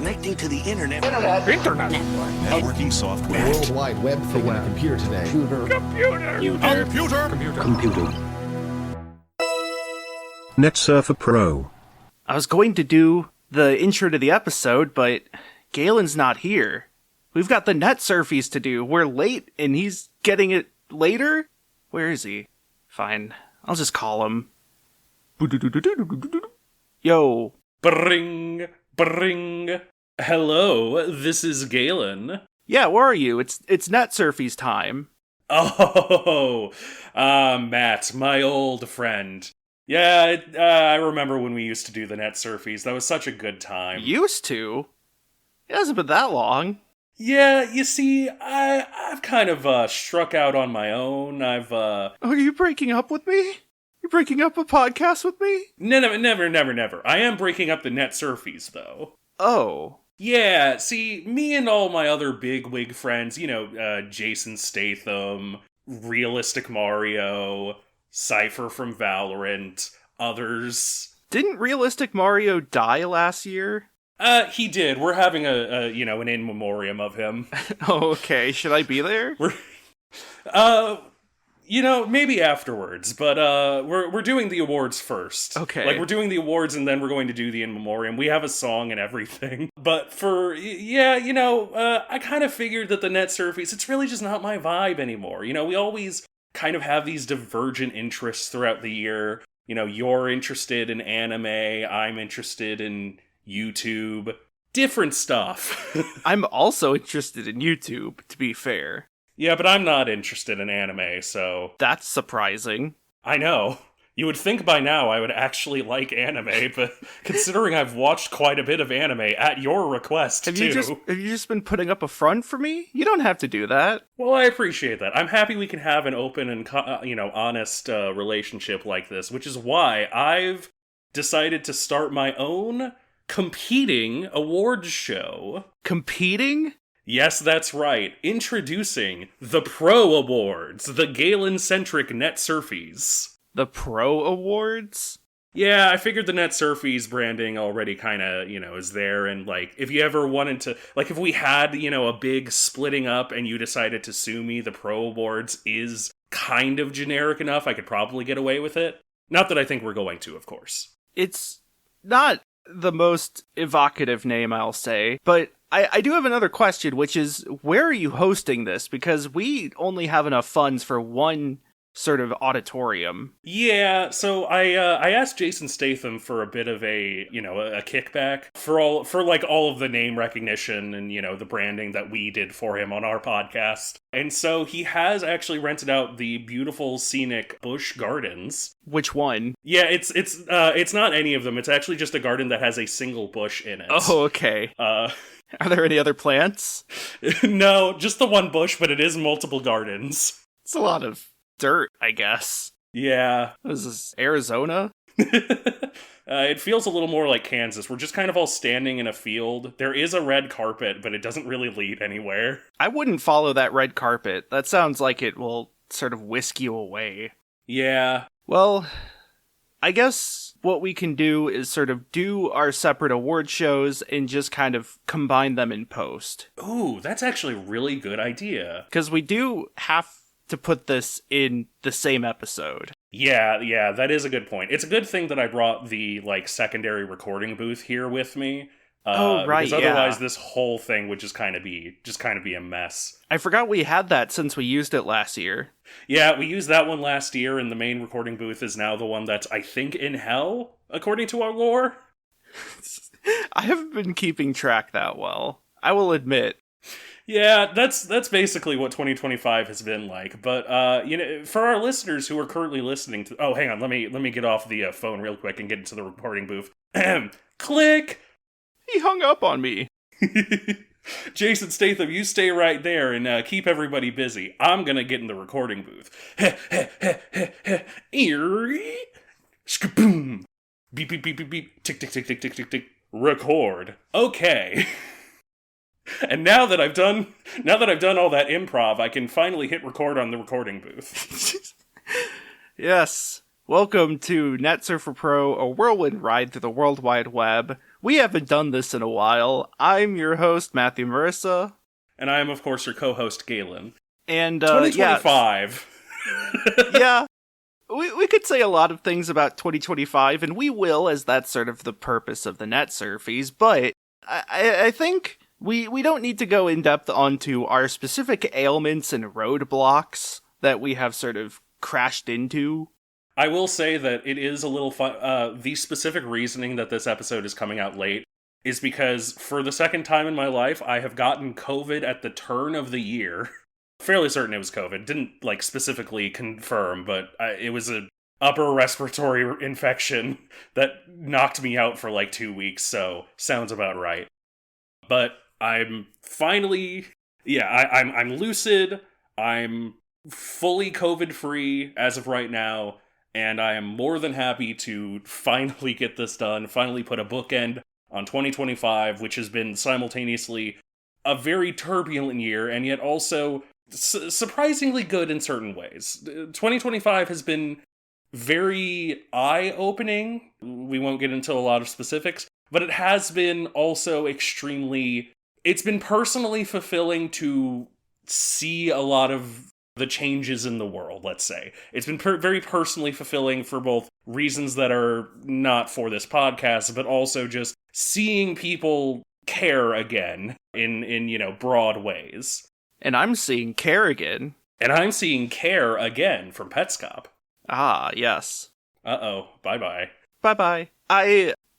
connecting to the internet. Internet. Networking software. World Wide Web thing on a computer today. Computer. Netsurfer Pro. I was going to do the intro to the episode, but Galen's not here. We've got the Netsurfies to do. We're late, and he's getting it later? Where is he? Fine. I'll just call him. Yo. Bring. Hello, this is Galen. Yeah, where are you? It's Netsurfies time. Oh, Matt, my old friend. Yeah, I remember when we used to do the Netsurfies. That was such a good time. Used to? It hasn't been that long. Yeah, you see, I've kind of struck out on my own. Are you breaking up with me? You breaking up a podcast with me? Never. I am breaking up the Netsurfies, though. Oh. Yeah, see, me and all my other bigwig friends, Jason Statham, Realistic Mario, Cypher from Valorant, others. Didn't Realistic Mario die last year? He did. We're having an in memoriam of him. Oh, okay. Should I be there? Maybe afterwards, but we're doing the awards first. Okay. Like, we're doing the awards and then we're going to do the in memoriam. We have a song and everything. But I kind of figured that the Netsurfies, it's really just not my vibe anymore. We always kind of have these divergent interests throughout the year. You're interested in anime, I'm interested in YouTube, different stuff. I'm also interested in YouTube, to be fair. Yeah, but I'm not interested in anime, so... That's surprising. I know. You would think by now I would actually like anime, but considering I've watched quite a bit of anime at your request, have too... Have you just been putting up a front for me? You don't have to do that. Well, I appreciate that. I'm happy we can have an open and, honest relationship like this, which is why I've decided to start my own competing awards show. Competing? Yes, that's right. Introducing the Pro Awards, the Galen-centric Netsurfies. The Pro Awards? Yeah, I figured the Netsurfies branding already kind of, is there, and, if you ever wanted to, if we had, a big splitting up and you decided to sue me, the Pro Awards is kind of generic enough, I could probably get away with it. Not that I think we're going to, of course. It's not the most evocative name, I'll say, but I do have another question, which is, where are you hosting this? Because we only have enough funds for one sort of auditorium. Yeah, so I asked Jason Statham for a bit of a kickback for all of the name recognition and, the branding that we did for him on our podcast. And so he has actually rented out the beautiful scenic Busch Gardens. Which one? Yeah, it's not any of them. It's actually just a garden that has a single bush in it. Oh, okay. Are there any other plants? No, just the one bush, but it is multiple gardens. It's a lot of dirt, I guess. Yeah. What is this, Arizona? It feels a little more like Kansas. We're just kind of all standing in a field. There is a red carpet, but it doesn't really lead anywhere. I wouldn't follow that red carpet. That sounds like it will sort of whisk you away. Yeah. Well, I guess what we can do is sort of do our separate award shows and just kind of combine them in post. Ooh, that's actually a really good idea. Because we do have to put this in the same episode. Yeah, that is a good point. It's a good thing that I brought the, secondary recording booth here with me. Oh, right, because otherwise this whole thing would just kind of be a mess. I forgot we had that since we used it last year. Yeah, we used that one last year, and the main recording booth is now the one that's, I think, in hell, according to our lore. I haven't been keeping track that well, I will admit. Yeah, that's basically what 2025 has been like. But for our listeners who are currently listening to, oh, hang on, let me get off the phone real quick and get into the recording booth. Click. He hung up on me. Jason Statham, you stay right there and keep everybody busy. I'm gonna get in the recording booth. Skaboom. Beep beep beep beep beep. Tick tick tick tick tick tick tick. Record. Okay. And now that I've done all that improv, I can finally hit record on the recording booth. Yes. Welcome to Netsurfer Pro, a whirlwind ride through the World Wide Web. We haven't done this in a while. I'm your host, Matthew Marisa. And I am, of course, your co-host, Galen. And, 2025. Yeah, we could say a lot of things about 2025, and we will, as that's sort of the purpose of the Netsurfies, but I think we don't need to go in depth onto our specific ailments and roadblocks that we have sort of crashed into. I will say that it is a little fun. The specific reasoning that this episode is coming out late is because for the second time in my life, I have gotten COVID at the turn of the year. Fairly certain it was COVID. Didn't, specifically confirm, but it was an upper respiratory infection that knocked me out for, 2 weeks, so sounds about right. But I'm finally... Yeah, I'm lucid, I'm fully COVID-free as of right now, and I am more than happy to finally get this done, finally put a bookend on 2025, which has been simultaneously a very turbulent year, and yet also surprisingly good in certain ways. 2025 has been very eye-opening. We won't get into a lot of specifics, but it has been also extremely... It's been personally fulfilling to see a lot of the changes in the world, let's say. It's been very personally fulfilling for both reasons that are not for this podcast, but also just seeing people care again in broad ways. And I'm seeing Kerrigan. And I'm seeing care again from Petscop. Ah, yes. Uh-oh. Bye-bye. Bye-bye.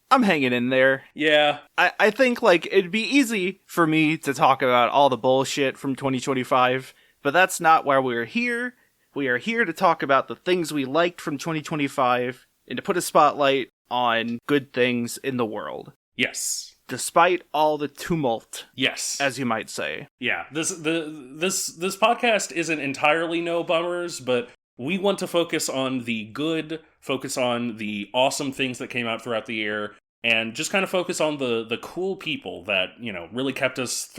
I'm hanging in there. Yeah. I think, it'd be easy for me to talk about all the bullshit from 2025, but that's not why we're here. We are here to talk about the things we liked from 2025, and to put a spotlight on good things in the world. Yes. Despite all the tumult. Yes. As you might say. Yeah. This podcast isn't entirely no bummers, but we want to focus on the good, focus on the awesome things that came out throughout the year, and just kind of focus on the cool people that, really kept us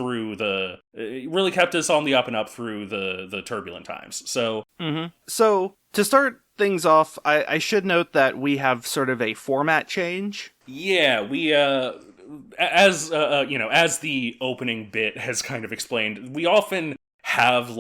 on the up and up through the turbulent times. So, So, to start things off, I should note that we have sort of a format change. Yeah, we, as the opening bit has kind of explained, we often have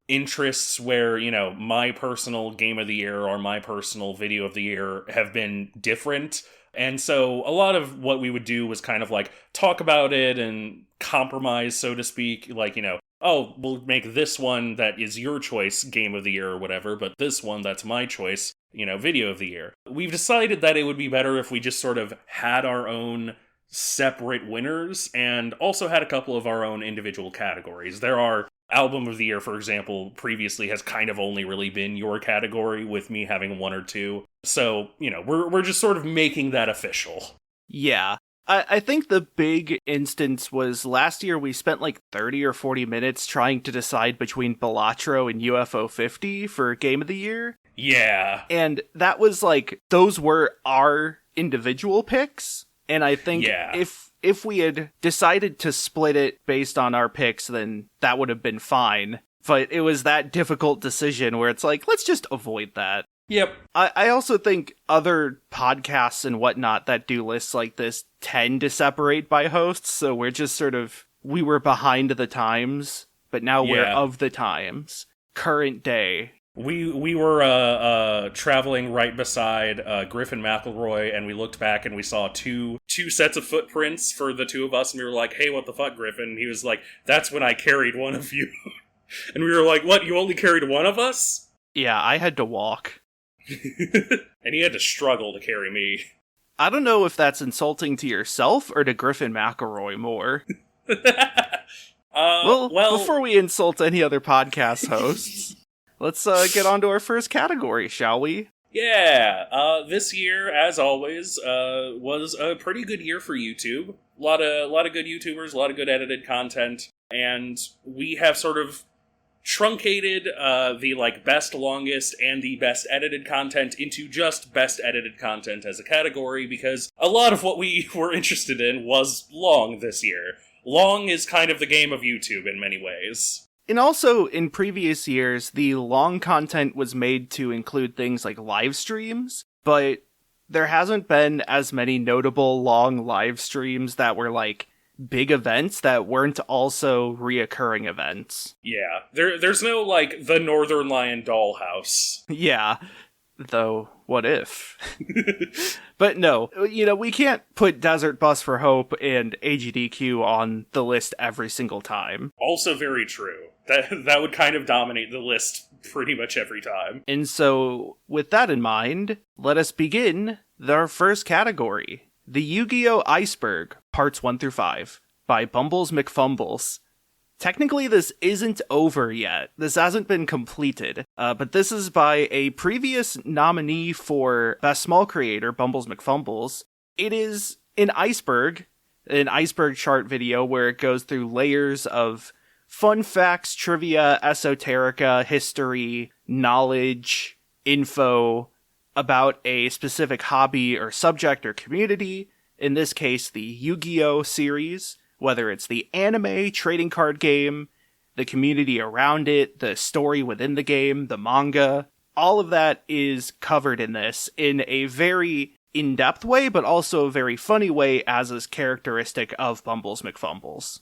interests where, my personal game of the year or my personal video of the year have been different. And so a lot of what we would do was kind of talk about it and compromise, so to speak. We'll make this one that is your choice game of the year or whatever, but this one that's my choice, video of the year. We've decided that it would be better if we just sort of had our own separate winners and also had a couple of our own individual categories. There are album of the year, for example, previously has kind of only really been your category, with me having one or two. So, we're just sort of making that official. Yeah. I think the big instance was last year we spent 30 or 40 minutes trying to decide between Balatro and UFO 50 for Game of the Year. Yeah. And that was those were our individual picks. And I think if we had decided to split it based on our picks, then that would have been fine. But it was that difficult decision where it's let's just avoid that. Yep. I also think other podcasts and whatnot that do lists like this tend to separate by hosts, so we're just we were behind the times, but now we're of the times. Current day. We were traveling right beside Griffin McElroy, and we looked back and we saw two sets of footprints for the two of us, and we were like, hey, what the fuck, Griffin? And he was like, that's when I carried one of you. And we were like, what, you only carried one of us? Yeah, I had to walk. And he had to struggle to carry me. I don't know if that's insulting to yourself or to Griffin McElroy more. Well, before we insult any other podcast hosts... Let's get on to our first category, shall we? Yeah, this year, as always, was a pretty good year for YouTube. A lot of good YouTubers, a lot of good edited content, and we have sort of truncated the best, longest, and the best edited content into just best edited content as a category, because a lot of what we were interested in was long this year. Long is kind of the game of YouTube in many ways. And also, in previous years, the long content was made to include things like live streams, but there hasn't been as many notable long live streams that were like big events that weren't also reoccurring events. Yeah, there's no, like, the Northern Lion dollhouse. Yeah, though, what if? But no, we can't put Desert Bus for Hope and AGDQ on the list every single time. Also very true. That would kind of dominate the list pretty much every time. And so, with that in mind, let us begin our first category. The Yu-Gi-Oh! Iceberg, Parts 1 through 5, by Bumbles McFumbles. Technically, this isn't over yet. This hasn't been completed, but this is by a previous nominee for Best Small Creator, Bumbles McFumbles. It is an iceberg chart video where it goes through layers of fun facts, trivia, esoterica, history, knowledge, info about a specific hobby or subject or community. In this case, the Yu-Gi-Oh! Series, whether it's the anime, trading card game, the community around it, the story within the game, the manga. All of that is covered in this in a very in-depth way, but also a very funny way, as is characteristic of Bumbles McFumbles.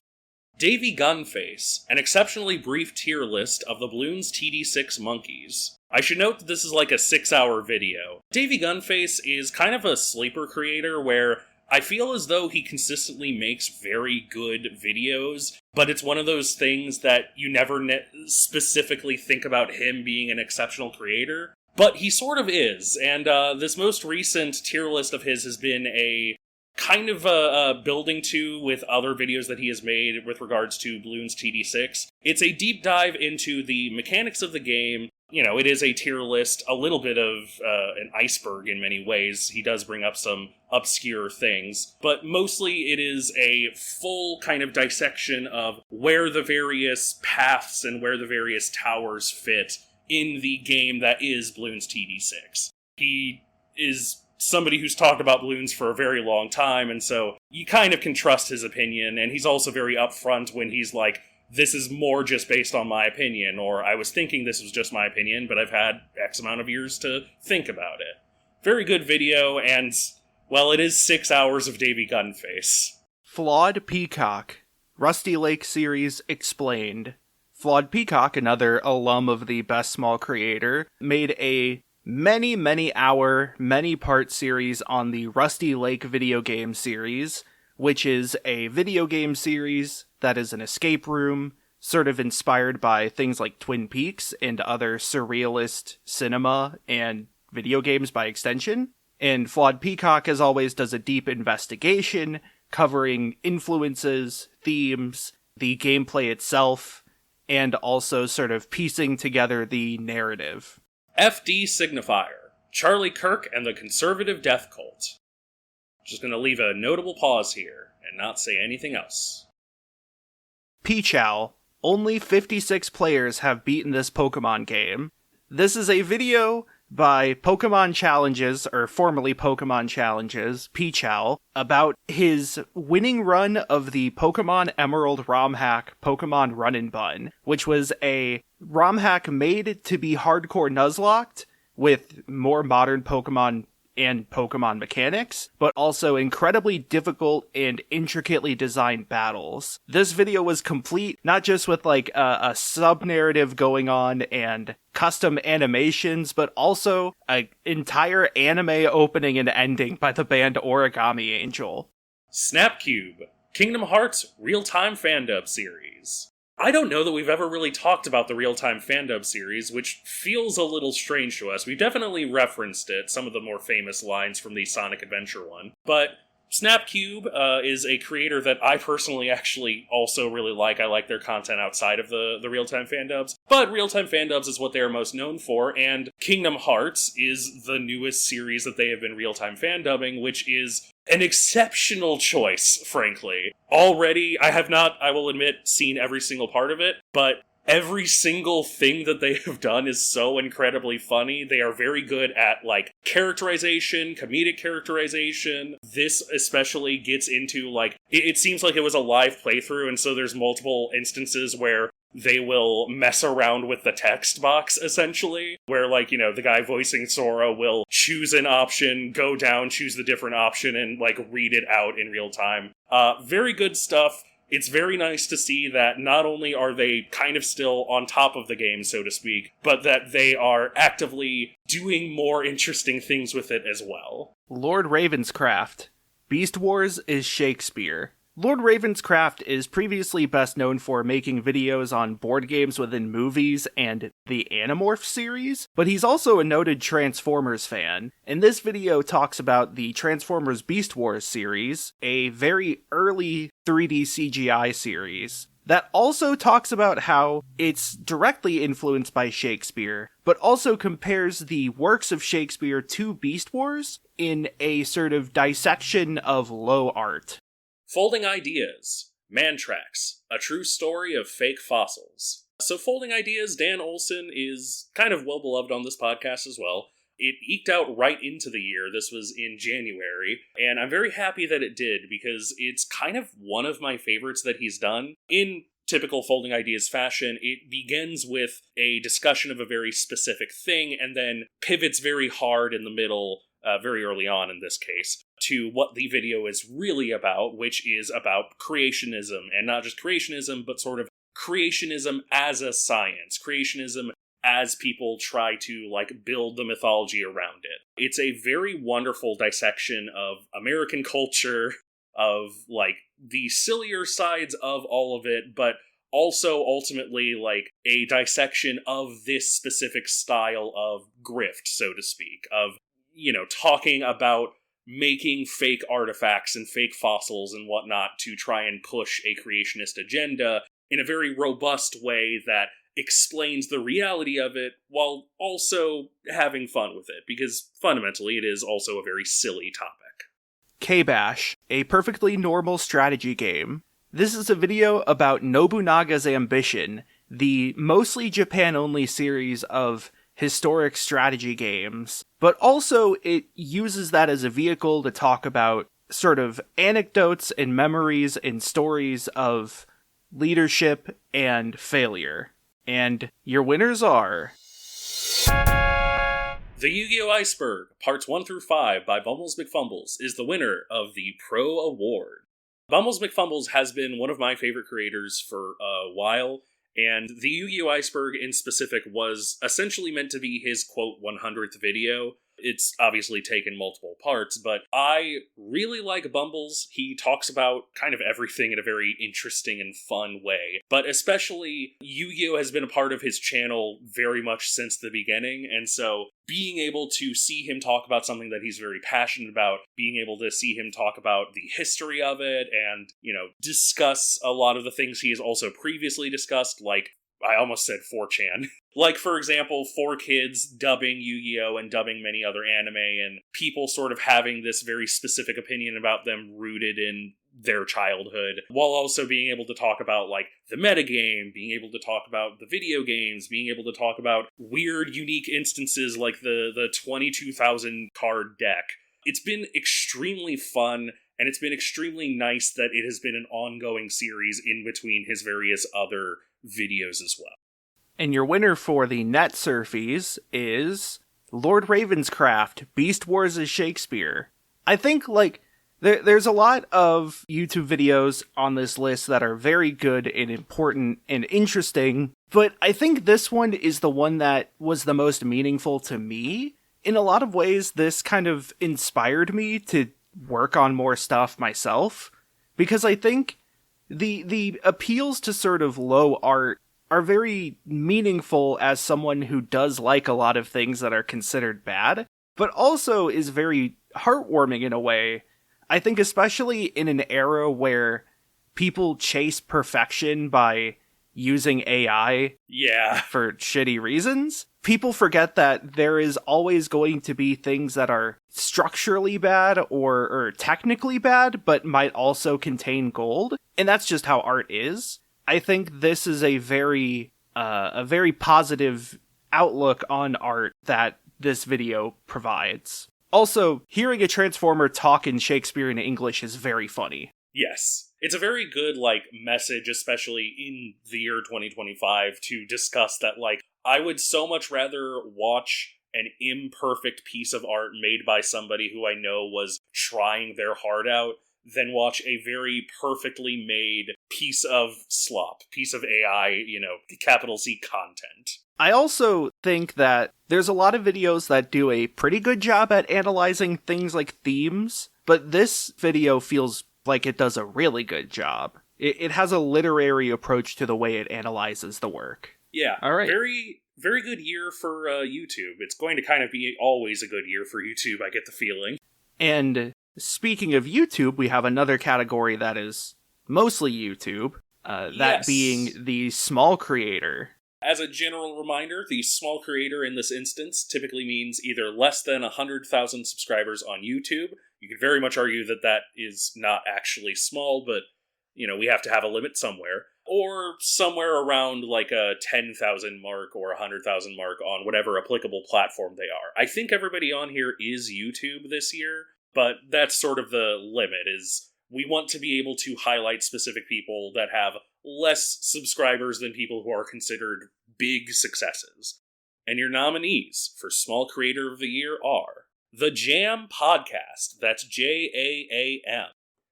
Davy Gunface, an exceptionally brief tier list of the Bloons TD6 monkeys. I should note that this is like a 6-hour video. Davy Gunface is kind of a sleeper creator where I feel as though he consistently makes very good videos, but it's one of those things that you never specifically think about him being an exceptional creator. But he sort of is, and this most recent tier list of his has been a kind of building to with other videos that he has made with regards to Bloons TD6. It's a deep dive into the mechanics of the game. It is a tier list, a little bit of an iceberg in many ways. He does bring up some obscure things, but mostly it is a full kind of dissection of where the various paths and where the various towers fit in the game that is Bloons TD6. He is somebody who's talked about Bloons for a very long time, and so you kind of can trust his opinion, and he's also very upfront when he's like, this is more just based on my opinion, or I was thinking this was just my opinion, but I've had X amount of years to think about it. Very good video, and, well, it is 6 hours of Davy Gunface. Flawed Peacock, Rusty Lake Series Explained. Flawed Peacock, another alum of the Best Small Creator, made a many hour, many part series on the Rusty Lake video game series, which is a video game series that is an escape room, sort of inspired by things like Twin Peaks and other surrealist cinema and video games by extension. And Flawed Peacock, as always, does a deep investigation covering influences, themes, the gameplay itself, and also sort of piecing together the narrative. FD Signifier, Charlie Kirk and the Conservative Death Cult. Just gonna leave a notable pause here and not say anything else. Pichow, only 56 players have beaten this Pokemon game. This is a video by Pokemon Challenges, or formerly Pokemon Challenges, Pichow, about his winning run of the Pokemon Emerald ROM hack Pokemon Run and Bun, which was a ROM hack made to be hardcore Nuzlocked with more modern Pokemon and Pokemon mechanics, but also incredibly difficult and intricately designed battles. This video was complete, not just with like a sub-narrative going on and custom animations, but also an entire anime opening and ending by the band Origami Angel. Snapcube, Kingdom Hearts Real-Time Fandub Series. I don't know that we've ever really talked about the Real-Time Fandub series, which feels a little strange to us. We've definitely referenced it, some of the more famous lines from the Sonic Adventure one. But Snapcube is a creator that I personally actually also really like. I like their content outside of the Real-Time Fandubs. But Real-Time Fandubs is what they are most known for, and Kingdom Hearts is the newest series that they have been Real-Time Fandubbing, which is an exceptional choice, frankly. Already, I have not, I will admit, seen every single part of it, but every single thing that they have done is so incredibly funny. They are very good at, like, characterization, comedic characterization. This especially gets into, like, it seems like it was a live playthrough, and so there's multiple instances where they will mess around with the text box, essentially, where, like, you know, the guy voicing Sora will choose an option, go down, choose the different option, and, like, read it out in real time. Very good stuff. It's very nice to see that not only are they kind of still on top of the game, so to speak, but that they are actively doing more interesting things with it as well. Lord Ravenscraft. Beast Wars is Shakespeare. Lord Ravenscraft is previously best known for making videos on board games within movies and the Animorph series, but he's also a noted Transformers fan, and this video talks about the Transformers Beast Wars series, a very early 3D CGI series, that also talks about how it's directly influenced by Shakespeare, but also compares the works of Shakespeare to Beast Wars in a sort of dissection of low art. Folding Ideas, Man-Trax, a true story of fake fossils. So Folding Ideas, Dan Olson is kind of well beloved on this podcast as well. It eked out right into the year. This was in January, and I'm very happy that it did, because it's kind of one of my favorites that he's done. In typical Folding Ideas fashion, it begins with a discussion of a very specific thing, and then pivots very hard in the middle, very early on in this case, to what the video is really about, which is about creationism, and not just creationism, but sort of creationism as a science, creationism as people try to, like, build the mythology around it. It's a very wonderful dissection of American culture, of, like, the sillier sides of all of it, but also ultimately, like, a dissection of this specific style of grift, so to speak, of, you know, talking about making fake artifacts and fake fossils and whatnot to try and push a creationist agenda in a very robust way that explains the reality of it while also having fun with it, because fundamentally it is also a very silly topic. K-Bash, a perfectly normal strategy game. This is a video about Nobunaga's Ambition, the mostly Japan-only series of historic strategy games, but also it uses that as a vehicle to talk about sort of anecdotes and memories and stories of leadership and failure. And your winners are... The Yu-Gi-Oh! Iceberg, Parts 1 through 5 by Bumbles McFumbles is the winner of the Pro Award. Bumbles McFumbles has been one of my favorite creators for a while, and the Yu-Gi-Oh! Iceberg in specific was essentially meant to be his, quote, 100th video. It's obviously taken multiple parts, but I really like Bumbles. He talks about kind of everything in a very interesting and fun way. But especially, Yu-Gi-Oh! Has been a part of his channel very much since the beginning, and so being able to see him talk about something that he's very passionate about, being able to see him talk about the history of it, and, you know, discuss a lot of the things he has also previously discussed, like, I almost said 4chan. Like, for example, 4Kids dubbing Yu-Gi-Oh! And dubbing many other anime, and people sort of having this very specific opinion about them rooted in their childhood, while also being able to talk about, like, the metagame, being able to talk about the video games, being able to talk about weird, unique instances like the 22,000 card deck. It's been extremely fun, and it's been extremely nice that it has been an ongoing series in between his various other videos as well. And your winner for the Netsurfies is Lord Ravenscraft, Beast Wars is Shakespeare. I think, like, there's a lot of YouTube videos on this list that are very good and important and interesting, but I think this one is the one that was the most meaningful to me. In a lot of ways, this kind of inspired me to work on more stuff myself, because I think the appeals to sort of low art are very meaningful as someone who does like a lot of things that are considered bad, but also is very heartwarming in a way. I think especially in an era where people chase perfection by using AI for shitty reasons, people forget that there is always going to be things that are structurally bad or technically bad, but might also contain gold. And that's just how art is. I think this is a very positive outlook on art that this video provides. Also, hearing a Transformer talk in Shakespearean English is very funny. Yes. It's a very good, like, message, especially in the year 2025, to discuss that, like, I would so much rather watch an imperfect piece of art made by somebody who I know was trying their heart out than watch a very perfectly made piece of slop, piece of AI, capital C content. I also think that there's a lot of videos that do a pretty good job at analyzing things like themes, but this video feels like it does a really good job. It has a literary approach to the way it analyzes the work. Yeah. All right. Very, very good year for YouTube. It's going to kind of be always a good year for YouTube, I get the feeling. And speaking of YouTube, we have another category that is mostly YouTube, that being the small creator. As a general reminder, the small creator in this instance typically means either less than 100,000 subscribers on YouTube. You could very much argue that that is not actually small, but, we have to have a limit somewhere. Or somewhere around like a 10,000 mark or 100,000 mark on whatever applicable platform they are. I think everybody on here is YouTube this year, but that's sort of the limit, is we want to be able to highlight specific people that have less subscribers than people who are considered big successes. And your nominees for Small Creator of the Year are The Jam Podcast. That's JAAM.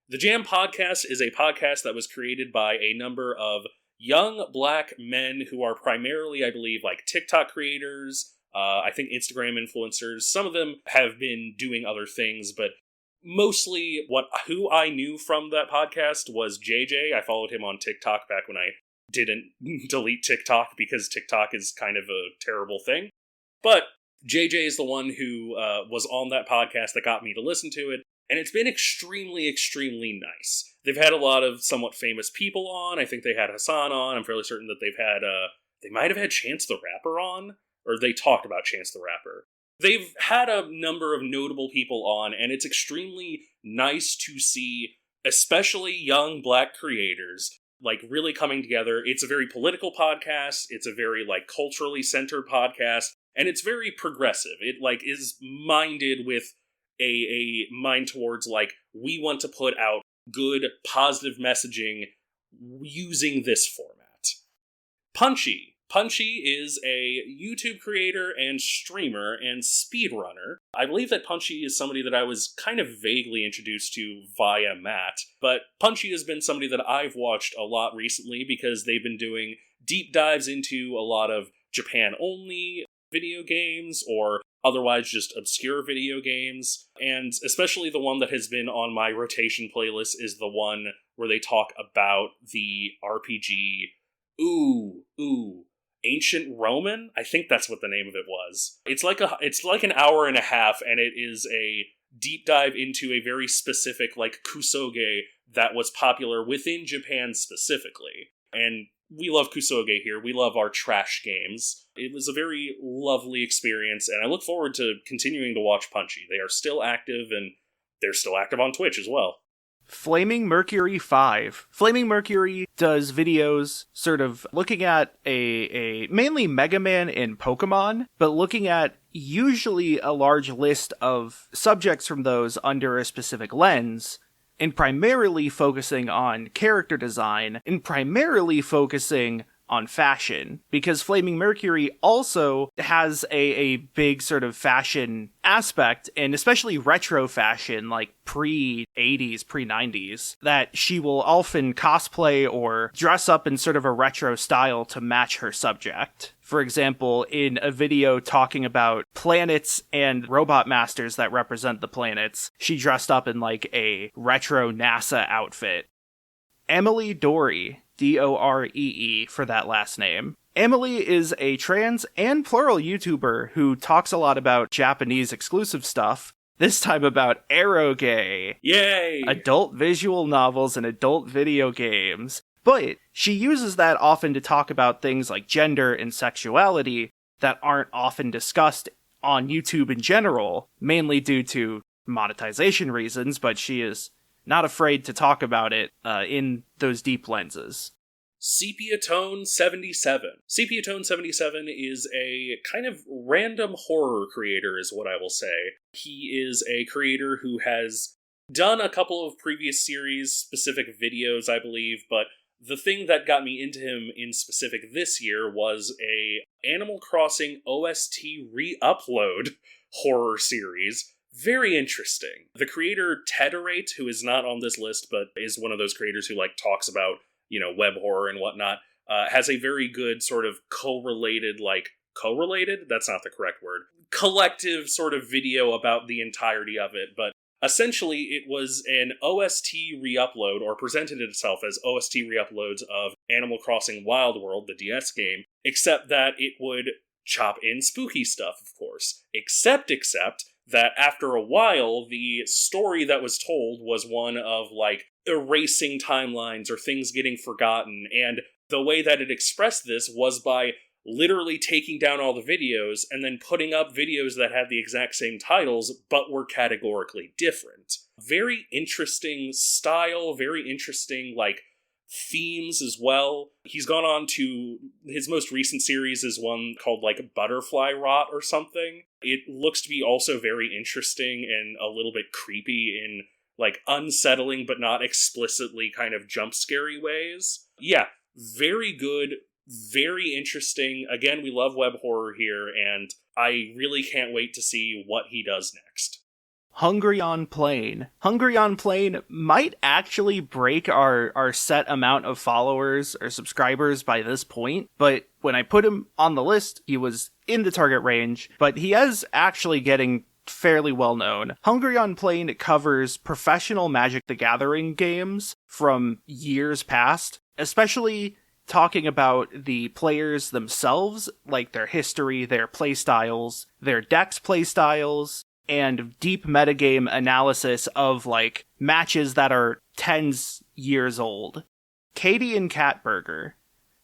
The Jam Podcast is a podcast that was created by a number of young black men who are primarily, I believe, like TikTok creators, I think Instagram influencers. Some of them have been doing other things, but mostly who I knew from that podcast was JJ. I followed him on TikTok back when I didn't delete TikTok because TikTok is kind of a terrible thing. But JJ is the one who was on that podcast that got me to listen to it. And it's been extremely, extremely nice. They've had a lot of somewhat famous people on. I think they had Hassan on. I'm fairly certain that they might have had Chance the Rapper on, or they talked about Chance the Rapper. They've had a number of notable people on, and it's extremely nice to see, especially young black creators, like, really coming together. It's a very political podcast. It's a very, like, culturally centered podcast, and it's very progressive. It, like, is minded with a mind towards, like, we want to put out good, positive messaging using this format. Punchy. Punchy is a YouTube creator and streamer and speedrunner. I believe that Punchy is somebody that I was kind of vaguely introduced to via Matt, but Punchy has been somebody that I've watched a lot recently because they've been doing deep dives into a lot of Japan-only video games or otherwise just obscure video games, and especially the one that has been on my rotation playlist is the one where they talk about the RPG Ancient Roman? I think that's what the name of it was. It's like an hour and a half, and it is a deep dive into a very specific, like, kusoge that was popular within Japan specifically. And we love kusoge here. We love our trash games. It was a very lovely experience, and I look forward to continuing to watch Punchy. They are still active, and they're still active on Twitch as well. Flaming Mercury 5. Flaming Mercury does videos sort of looking at a mainly Mega Man and Pokemon, but looking at usually a large list of subjects from those under a specific lens, and primarily focusing on character design, and primarily focusing on fashion, because Flaming Mercury also has a big sort of fashion aspect, and especially retro fashion, like pre-80s, pre-90s, that she will often cosplay or dress up in sort of a retro style to match her subject. For example, in a video talking about planets and robot masters that represent the planets, she dressed up in like a retro NASA outfit. Emily Doree, Doree for that last name. Emily is a trans and plural YouTuber who talks a lot about Japanese exclusive stuff, this time about eroge. Yay! Adult visual novels and adult video games. But she uses that often to talk about things like gender and sexuality that aren't often discussed on YouTube in general, mainly due to monetization reasons, but she is not afraid to talk about it in those deep lenses. Sepia Tone 77. Sepia Tone 77 is a kind of random horror creator, is what I will say. He is a creator who has done a couple of previous series, specific videos, I believe, but the thing that got me into him in specific this year was a Animal Crossing OST re-upload horror series. Very interesting. The creator Tederate, who is not on this list, but is one of those creators who talks about, web horror and whatnot, has a very good sort of correlated? That's not the correct word. Collective sort of video about the entirety of it, but essentially it was an OST re-upload, or presented itself as OST re-uploads of Animal Crossing Wild World, the DS game, except that it would chop in spooky stuff, of course. Except that after a while, the story that was told was one of, erasing timelines or things getting forgotten, and the way that it expressed this was by literally taking down all the videos and then putting up videos that had the exact same titles but were categorically different. Very interesting style, very interesting, themes as well. He's gone on to, his most recent series is one called, Butterfly Rot or something. It looks to be also very interesting and a little bit creepy in, unsettling but not explicitly kind of jump-scary ways. Yeah, very good. Very interesting. Again, we love web horror here, and I really can't wait to see what he does next. Hungry on Plane. Hungry on Plane might actually break our set amount of followers or subscribers by this point, but when I put him on the list, he was in the target range, but he is actually getting fairly well known. Hungry on Plane covers professional Magic the Gathering games from years past, especially talking about the players themselves, their history, their playstyles, their decks playstyles, and deep metagame analysis of, matches that are tens years old. Katie and Catburger.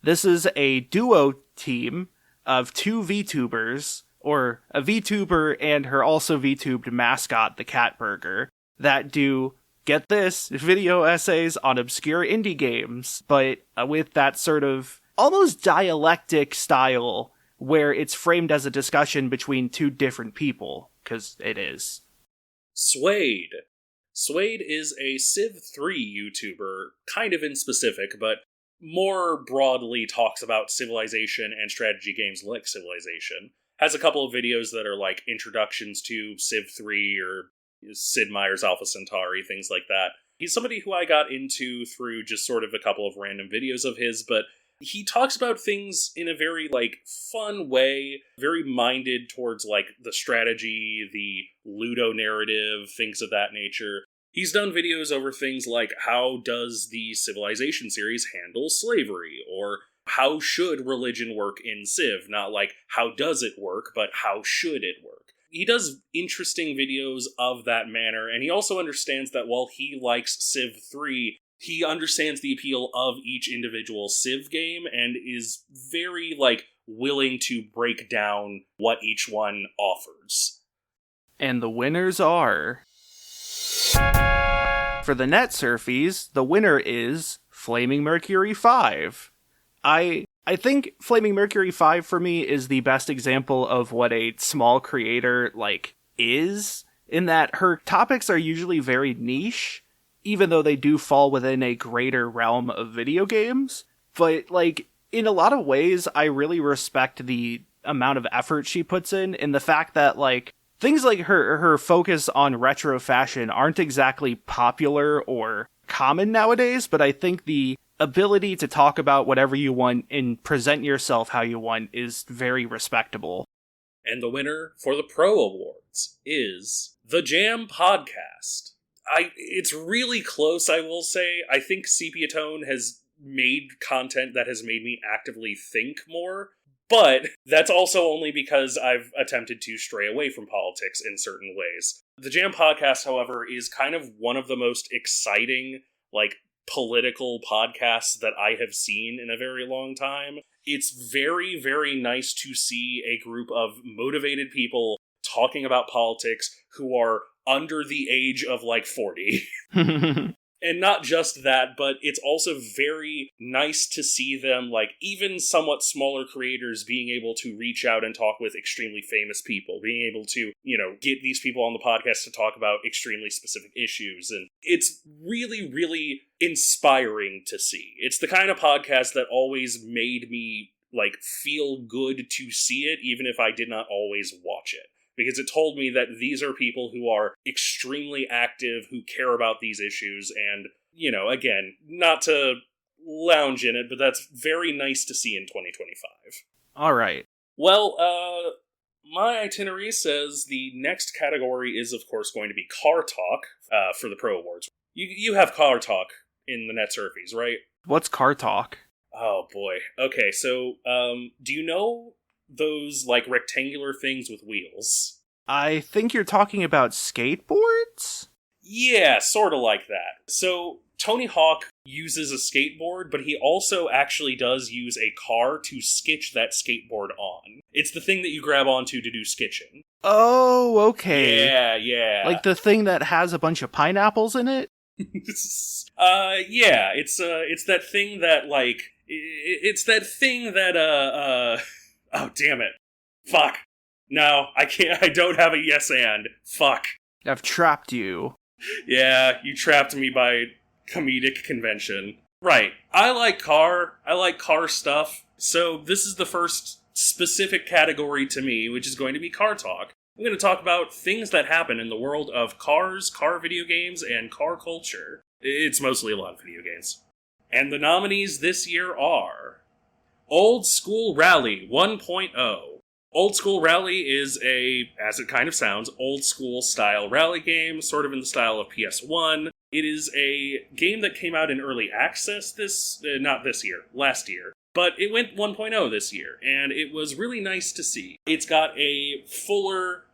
This is a duo team of two VTubers, or a VTuber and her also VTubed mascot, the Catburger, that do, get this, video essays on obscure indie games, but with that sort of almost dialectic style where it's framed as a discussion between two different people, because it is. Suede. Suede is a Civ 3 YouTuber, kind of in specific, but more broadly talks about Civilization and strategy games like Civilization. Has a couple of videos that are introductions to Civ 3 or Sid Meier's Alpha Centauri, things like that. He's somebody who I got into through just sort of a couple of random videos of his, but he talks about things in a very, fun way, very minded towards, the strategy, the Ludo narrative, things of that nature. He's done videos over things like how does the Civilization series handle slavery, or how should religion work in Civ? Not how does it work, but how should it work? He does interesting videos of that manner, and he also understands that while he likes Civ 3, he understands the appeal of each individual Civ game, and is very, willing to break down what each one offers. And the winners are... For the Netsurfies, the winner is Flaming Mercury 5. I think Flaming Mercury 5 for me is the best example of what a small creator, is, in that her topics are usually very niche, even though they do fall within a greater realm of video games. But, in a lot of ways, I really respect the amount of effort she puts in the fact that, things like her focus on retro fashion aren't exactly popular or common nowadays, but I think the ability to talk about whatever you want and present yourself how you want is very respectable. And the winner for the Pro Awards is The Jam Podcast. It's really close, I will say. I think Sepia Tone has made content that has made me actively think more, but that's also only because I've attempted to stray away from politics in certain ways. The Jam Podcast, however, is kind of one of the most exciting, political podcasts that I have seen in a very long time. It's very, very nice to see a group of motivated people talking about politics who are under the age of 40. And not just that, but it's also very nice to see them, like, even somewhat smaller creators being able to reach out and talk with extremely famous people, being able to, get these people on the podcast to talk about extremely specific issues. And it's really, really inspiring to see. It's the kind of podcast that always made me, feel good to see it, even if I did not always watch it. Because it told me that these are people who are extremely active, who care about these issues, and, again, not to lounge in it, but that's very nice to see in 2025. All right. Well, my itinerary says the next category is, of course, going to be car talk for the Pro Awards. You have car talk in the Netsurfies, right? What's car talk? Oh, boy. Okay, so, do you know those, rectangular things with wheels? I think you're talking about skateboards? Yeah, sort of like that. So, Tony Hawk uses a skateboard, but he also actually does use a car to sketch that skateboard on. It's the thing that you grab onto to do sketching. Oh, okay. Yeah. Like the thing that has a bunch of pineapples in it? Yeah, it's that thing that, it's that thing that, oh, damn it. Fuck. No, I can't. I don't have a yes and. Fuck. I've trapped you. Yeah, you trapped me by comedic convention. Right. I like car stuff. So this is the first specific category to me, which is going to be car talk. I'm going to talk about things that happen in the world of cars, car video games, and car culture. It's mostly a lot of video games. And the nominees this year are Old School Rally 1.0. Old School Rally is a, as it kind of sounds, old school style rally game, sort of in the style of PS1. It is a game that came out in early access last year. But it went 1.0 this year, and it was really nice to see. It's got a fuller,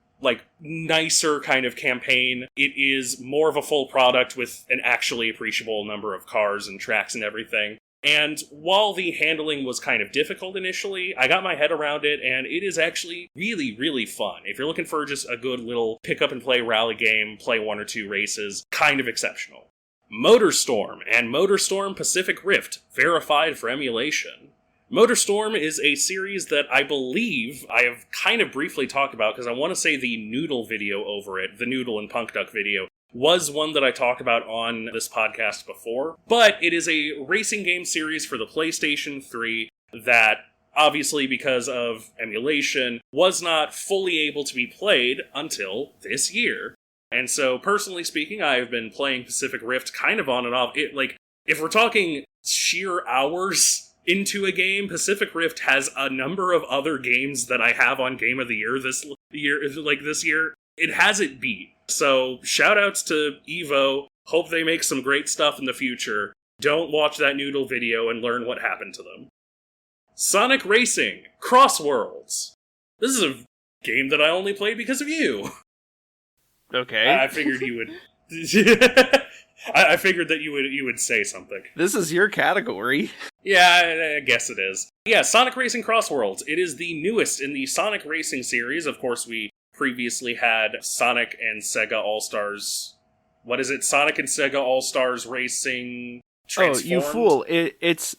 nicer kind of campaign. It is more of a full product with an actually appreciable number of cars and tracks and everything. And while the handling was kind of difficult initially, I got my head around it, and it is actually really, really fun. If you're looking for just a good little pick-up-and-play rally game, play one or two races, kind of exceptional. MotorStorm and MotorStorm Pacific Rift, verified for emulation. MotorStorm is a series that I believe I have kind of briefly talked about, because I want to say the Noodle video over it, the Noodle and Punk Duck video, was one that I talked about on this podcast before, but it is a racing game series for the PlayStation 3 that, obviously because of emulation, was not fully able to be played until this year. And so, personally speaking, I have been playing Pacific Rift kind of on and off. If we're talking sheer hours into a game, Pacific Rift has a number of other games that I have on Game of the Year this year. It has it beat. So, shoutouts to Evo. Hope they make some great stuff in the future. Don't watch that Noodle video and learn what happened to them. Sonic Racing Crossworlds. This is a game that I only played because of you. Okay. I figured you would. I figured that you would say something. This is your category. Yeah, I guess it is. Yeah, Sonic Racing Crossworlds. It is the newest in the Sonic Racing series. Of course, we previously had Sonic and Sega All-Stars... What is it? Sonic and Sega All-Stars Racing Transformed? Oh, you fool. It's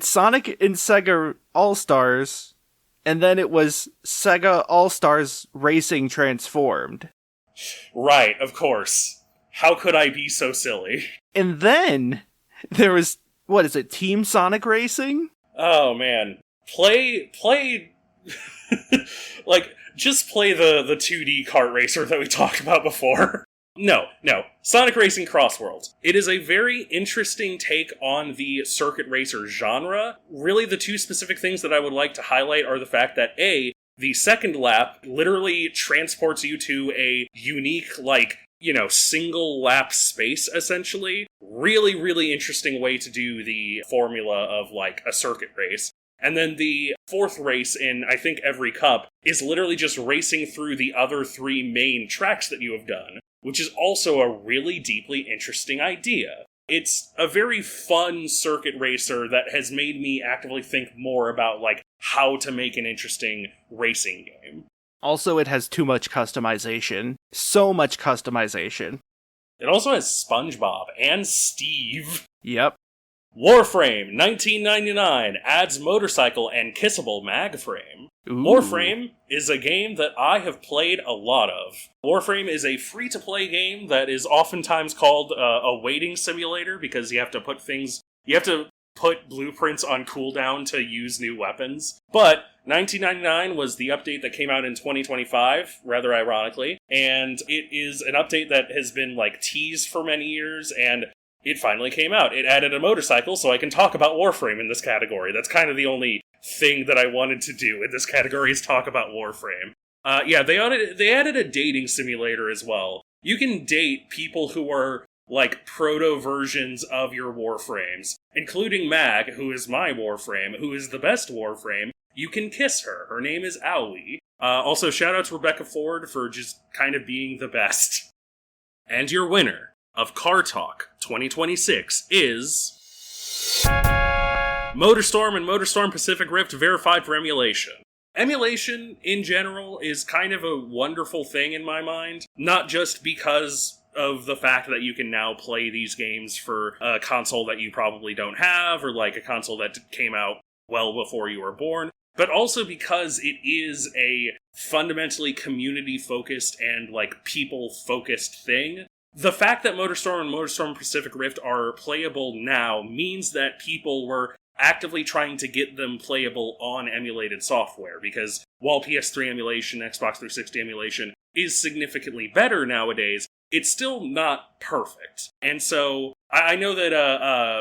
Sonic and Sega All-Stars, and then it was Sega All-Stars Racing Transformed. Right, of course. How could I be so silly? And then there was, what is it, Team Sonic Racing? Oh, man. Play... just play the 2D kart racer that we talked about before. No. Sonic Racing Crossworlds. It is a very interesting take on the circuit racer genre. Really, the two specific things that I would like to highlight are the fact that, A, the second lap literally transports you to a unique, single lap space, essentially. Really, really interesting way to do the formula of, a circuit race. And then the fourth race in, I think, every cup is literally just racing through the other three main tracks that you have done, which is also a really deeply interesting idea. It's a very fun circuit racer that has made me actively think more about, how to make an interesting racing game. Also, it has too much customization. So much customization. It also has SpongeBob and Steve. Yep. Warframe 1999 adds motorcycle and kissable mag frame. Ooh. Warframe is a game that I have played a lot of. Warframe is a free-to-play game that is oftentimes called a waiting simulator because you have to put blueprints on cooldown to use new weapons. But 1999 was the update that came out in 2025, rather ironically, and it is an update that has been teased for many years, and it finally came out. It added a motorcycle, so I can talk about Warframe in this category. That's kind of the only thing that I wanted to do in this category is talk about Warframe. They added a dating simulator as well. You can date people who are proto-versions of your Warframes, including Mag, who is my Warframe, who is the best Warframe. You can kiss her. Her name is Aoi. Also, shout out to Rebecca Ford for just kind of being the best. And your winner of Car Talk 2026 is MotorStorm and MotorStorm Pacific Rift verified for emulation. Emulation, in general, is kind of a wonderful thing in my mind, not just because of the fact that you can now play these games for a console that you probably don't have, or a console that came out well before you were born, but also because it is a fundamentally community-focused and people-focused thing. The fact that MotorStorm and MotorStorm Pacific Rift are playable now means that people were actively trying to get them playable on emulated software, because while PS3 emulation, Xbox 360 emulation is significantly better nowadays, it's still not perfect. And so, I know that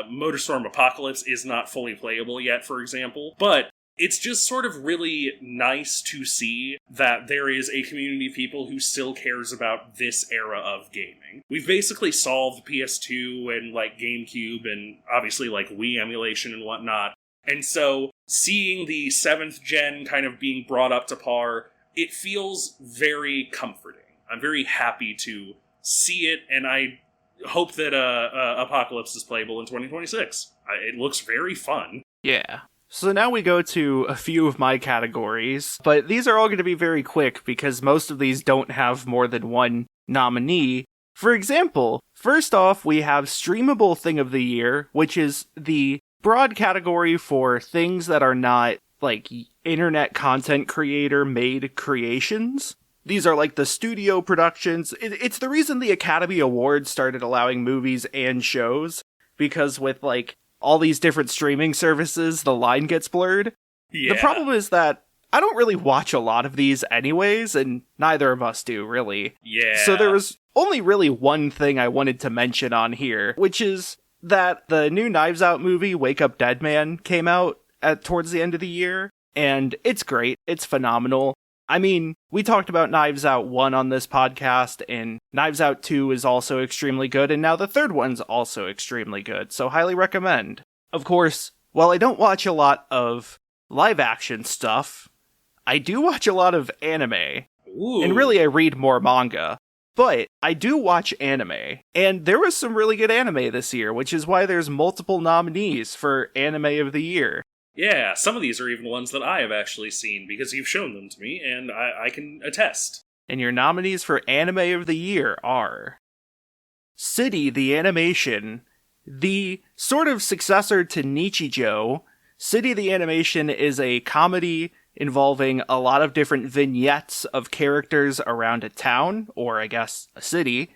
MotorStorm Apocalypse is not fully playable yet, for example, but it's just sort of really nice to see that there is a community of people who still cares about this era of gaming. We've basically solved PS2 and GameCube and obviously Wii emulation and whatnot. And so seeing the 7th gen kind of being brought up to par, it feels very comforting. I'm very happy to see it, and I hope that Apocalypse is playable in 2026. It looks very fun. Yeah. So now we go to a few of my categories, but these are all going to be very quick because most of these don't have more than one nominee. For example, first off, we have Streamable Thing of the Year, which is the broad category for things that are not, internet content creator-made creations. These are the studio productions. It's the reason the Academy Awards started allowing movies and shows, because with, all these different streaming services, the line gets blurred. Yeah. The problem is that I don't really watch a lot of these anyways, and neither of us do, really. Yeah. So there was only really one thing I wanted to mention on here, which is that the new Knives Out movie, Wake Up Dead Man, came out towards the end of the year, and it's great. It's phenomenal. I mean, we talked about Knives Out 1 on this podcast, and Knives Out 2 is also extremely good, and now the third one's also extremely good, so highly recommend. Of course, while I don't watch a lot of live-action stuff, I do watch a lot of anime. Ooh. And really, I read more manga. But I do watch anime, and there was some really good anime this year, which is why there's multiple nominees for Anime of the Year. Yeah, some of these are even ones that I have actually seen, because you've shown them to me, and I can attest. And your nominees for Anime of the Year are City the Animation, the sort of successor to Nichijou. City the Animation is a comedy involving a lot of different vignettes of characters around a town, or I guess a city,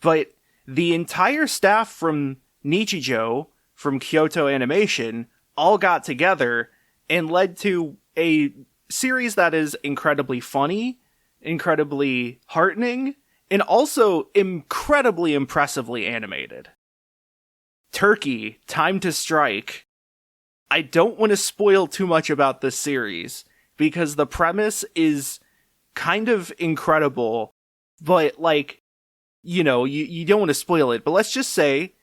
but the entire staff from Nichijou, from Kyoto Animation, all got together and led to a series that is incredibly funny, incredibly heartening, and also incredibly impressively animated. Turkey, Time to Strike. I don't want to spoil too much about this series, because the premise is kind of incredible, but you don't want to spoil it, but let's just say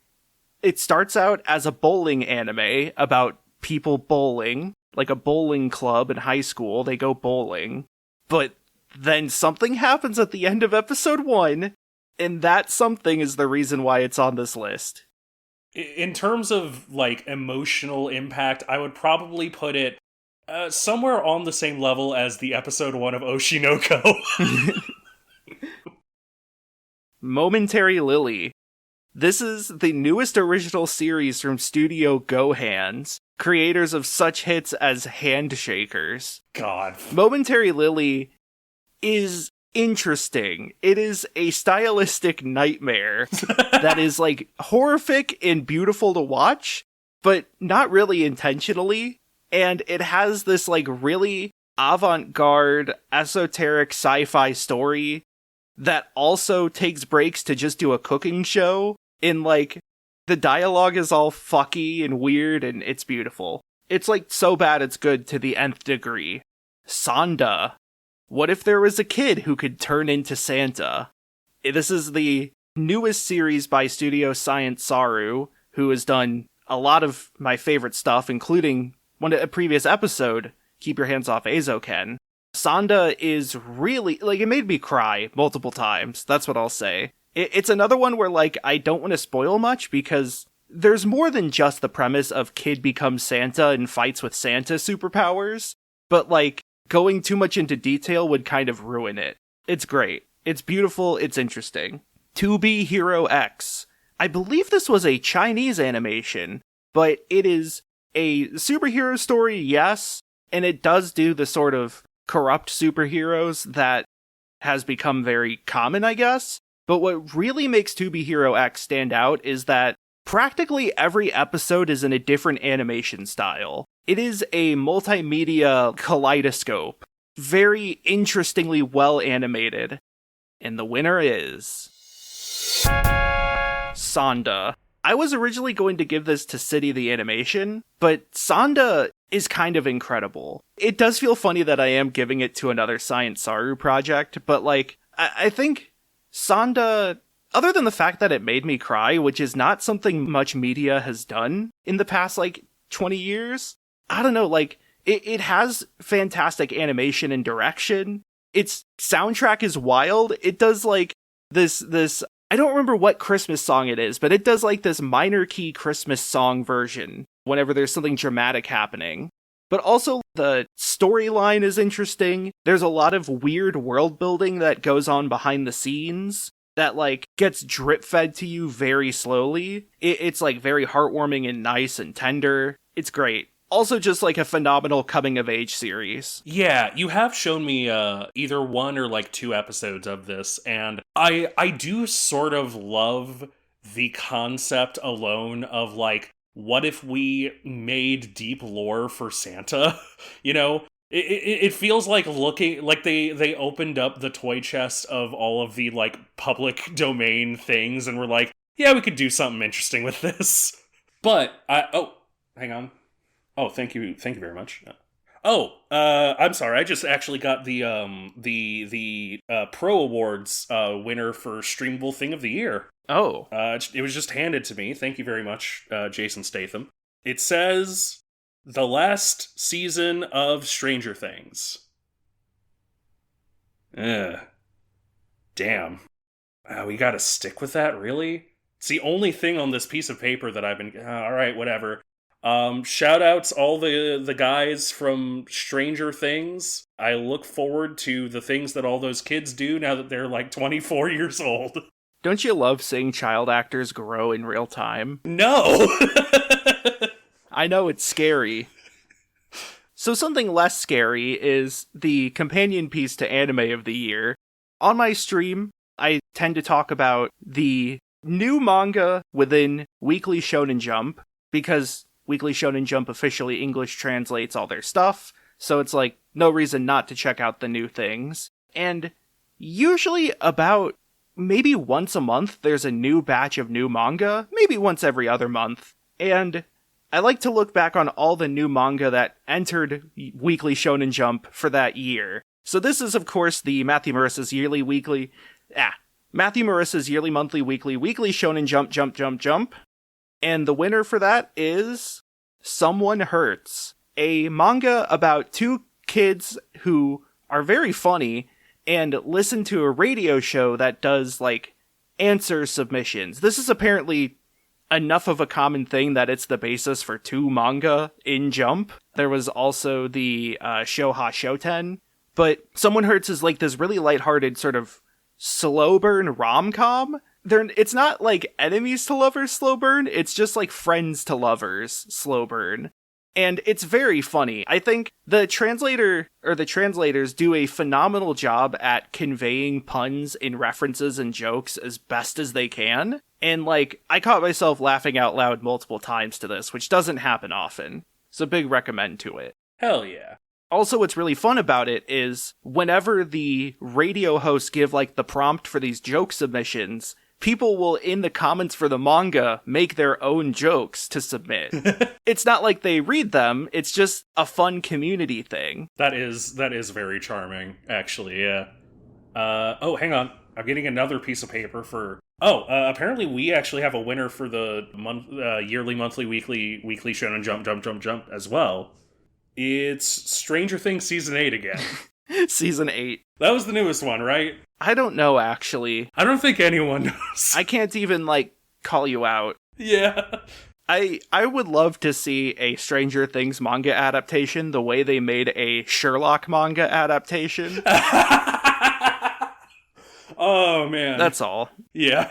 it starts out as a bowling anime about people bowling, like a bowling club in high school. They go bowling. But then something happens at the end of episode 1, and that something is the reason why it's on this list. In terms of, emotional impact, I would probably put it somewhere on the same level as the episode 1 of Oshinoko. Momentary Lily. This is the newest original series from Studio Gohands, creators of such hits as Handshakers. God. Momentary Lily is interesting. It is a stylistic nightmare that is like horrific and beautiful to watch, but not really intentionally. And it has this like really avant-garde, esoteric sci-fi story that also takes breaks to just do a cooking show. In like, the dialogue is all fucky and weird, and it's beautiful. It's like so bad it's good to the nth degree. Sonda. What if there was a kid who could turn into Santa? This is the newest series by Studio Science Saru, who has done a lot of my favorite stuff, including a previous episode, Keep Your Hands Off Azoken. Sonda is really, like, it made me cry multiple times. That's what I'll say. It's another one where, like, I don't want to spoil much because there's more than just the premise of kid becomes Santa and fights with Santa superpowers, but, like, going too much into detail would kind of ruin it. It's great. It's beautiful. It's interesting. To Be Hero X. I believe this was a Chinese animation, but it is a superhero story, yes, and it does do the sort of corrupt superheroes that has become very common, I guess. But what really makes To Be Hero X stand out is that practically every episode is in a different animation style. It is a multimedia kaleidoscope, very interestingly well animated. And the winner is Sonda. I was originally going to give this to City the Animation, but Sonda is kind of incredible. It does feel funny that I am giving it to another Science Saru project, but like, I think Sonda, other than the fact that it made me cry, which is not something much media has done in the past, like, 20 years, I don't know, like, it has fantastic animation and direction. Its soundtrack is wild. It does, like, this, I don't remember what Christmas song it is, but it does, like, this minor key Christmas song version whenever there's something dramatic happening. But also, the storyline is interesting. There's a lot of weird world building that goes on behind the scenes that, like, gets drip-fed to you very slowly. It's, like, very heartwarming and nice and tender. It's great. Also just, like, a phenomenal coming-of-age series. Yeah, you have shown me either one or, like, 2 episodes of this, and I do sort of love the concept alone of, like, what if we made deep lore for Santa? You know? It feels like looking like they opened up the toy chest of all of the, like, public domain things and were like, yeah, we could do something interesting with this. But hang on. Oh, thank you very much. I'm sorry. I just actually got the Pro Awards winner for Streamable Thing of the Year. Oh. It was just handed to me. Thank you very much, Jason Statham. It says, the last season of Stranger Things. Damn. We gotta stick with that, really? It's the only thing on this piece of paper that I've been... alright, whatever. Shout outs all the guys from Stranger Things. I look forward to the things that all those kids do now that they're like 24 years old. Don't you love seeing child actors grow in real time? No! I know, it's scary. So something less scary is the companion piece to Anime of the Year. On my stream, I tend to talk about the new manga within Weekly Shonen Jump, because Weekly Shonen Jump officially English translates all their stuff, so it's like no reason not to check out the new things. And usually about maybe once a month there's a new batch of new manga, maybe once every other month. And I like to look back on all the new manga that entered Weekly Shonen Jump for that year. So this is, of course, the Matthew Marissa's yearly monthly, weekly Shonen Jump. And the winner for that is Someone Hurts, a manga about 2 kids who are very funny and listen to a radio show that does, like, answer submissions. This is apparently enough of a common thing that it's the basis for 2 manga in Jump. There was also the Shoha Shoten, but Someone Hurts is like this really lighthearted sort of slow burn rom-com it's not like enemies to lovers slow burn, it's just like friends to lovers slow burn. And it's very funny. I think the translators do a phenomenal job at conveying puns and references and jokes as best as they can. And like, I caught myself laughing out loud multiple times to this, which doesn't happen often. So big recommend to it. Hell yeah. Also, what's really fun about it is whenever the radio hosts give like the prompt for these joke submissions, people will, in the comments for the manga, make their own jokes to submit. It's not like they read them, it's just a fun community thing. That is very charming, actually, yeah. Oh, hang on. I'm getting another piece of paper for... apparently we actually have a winner for the yearly, monthly, weekly Shonen Jump as well. It's Stranger Things Season 8 again. Season 8. That was the newest one, right? I don't know, actually. I don't think anyone knows. I can't even, like, call you out. Yeah. I would love to see a Stranger Things manga adaptation the way they made a Sherlock manga adaptation. Oh, man. That's all. Yeah.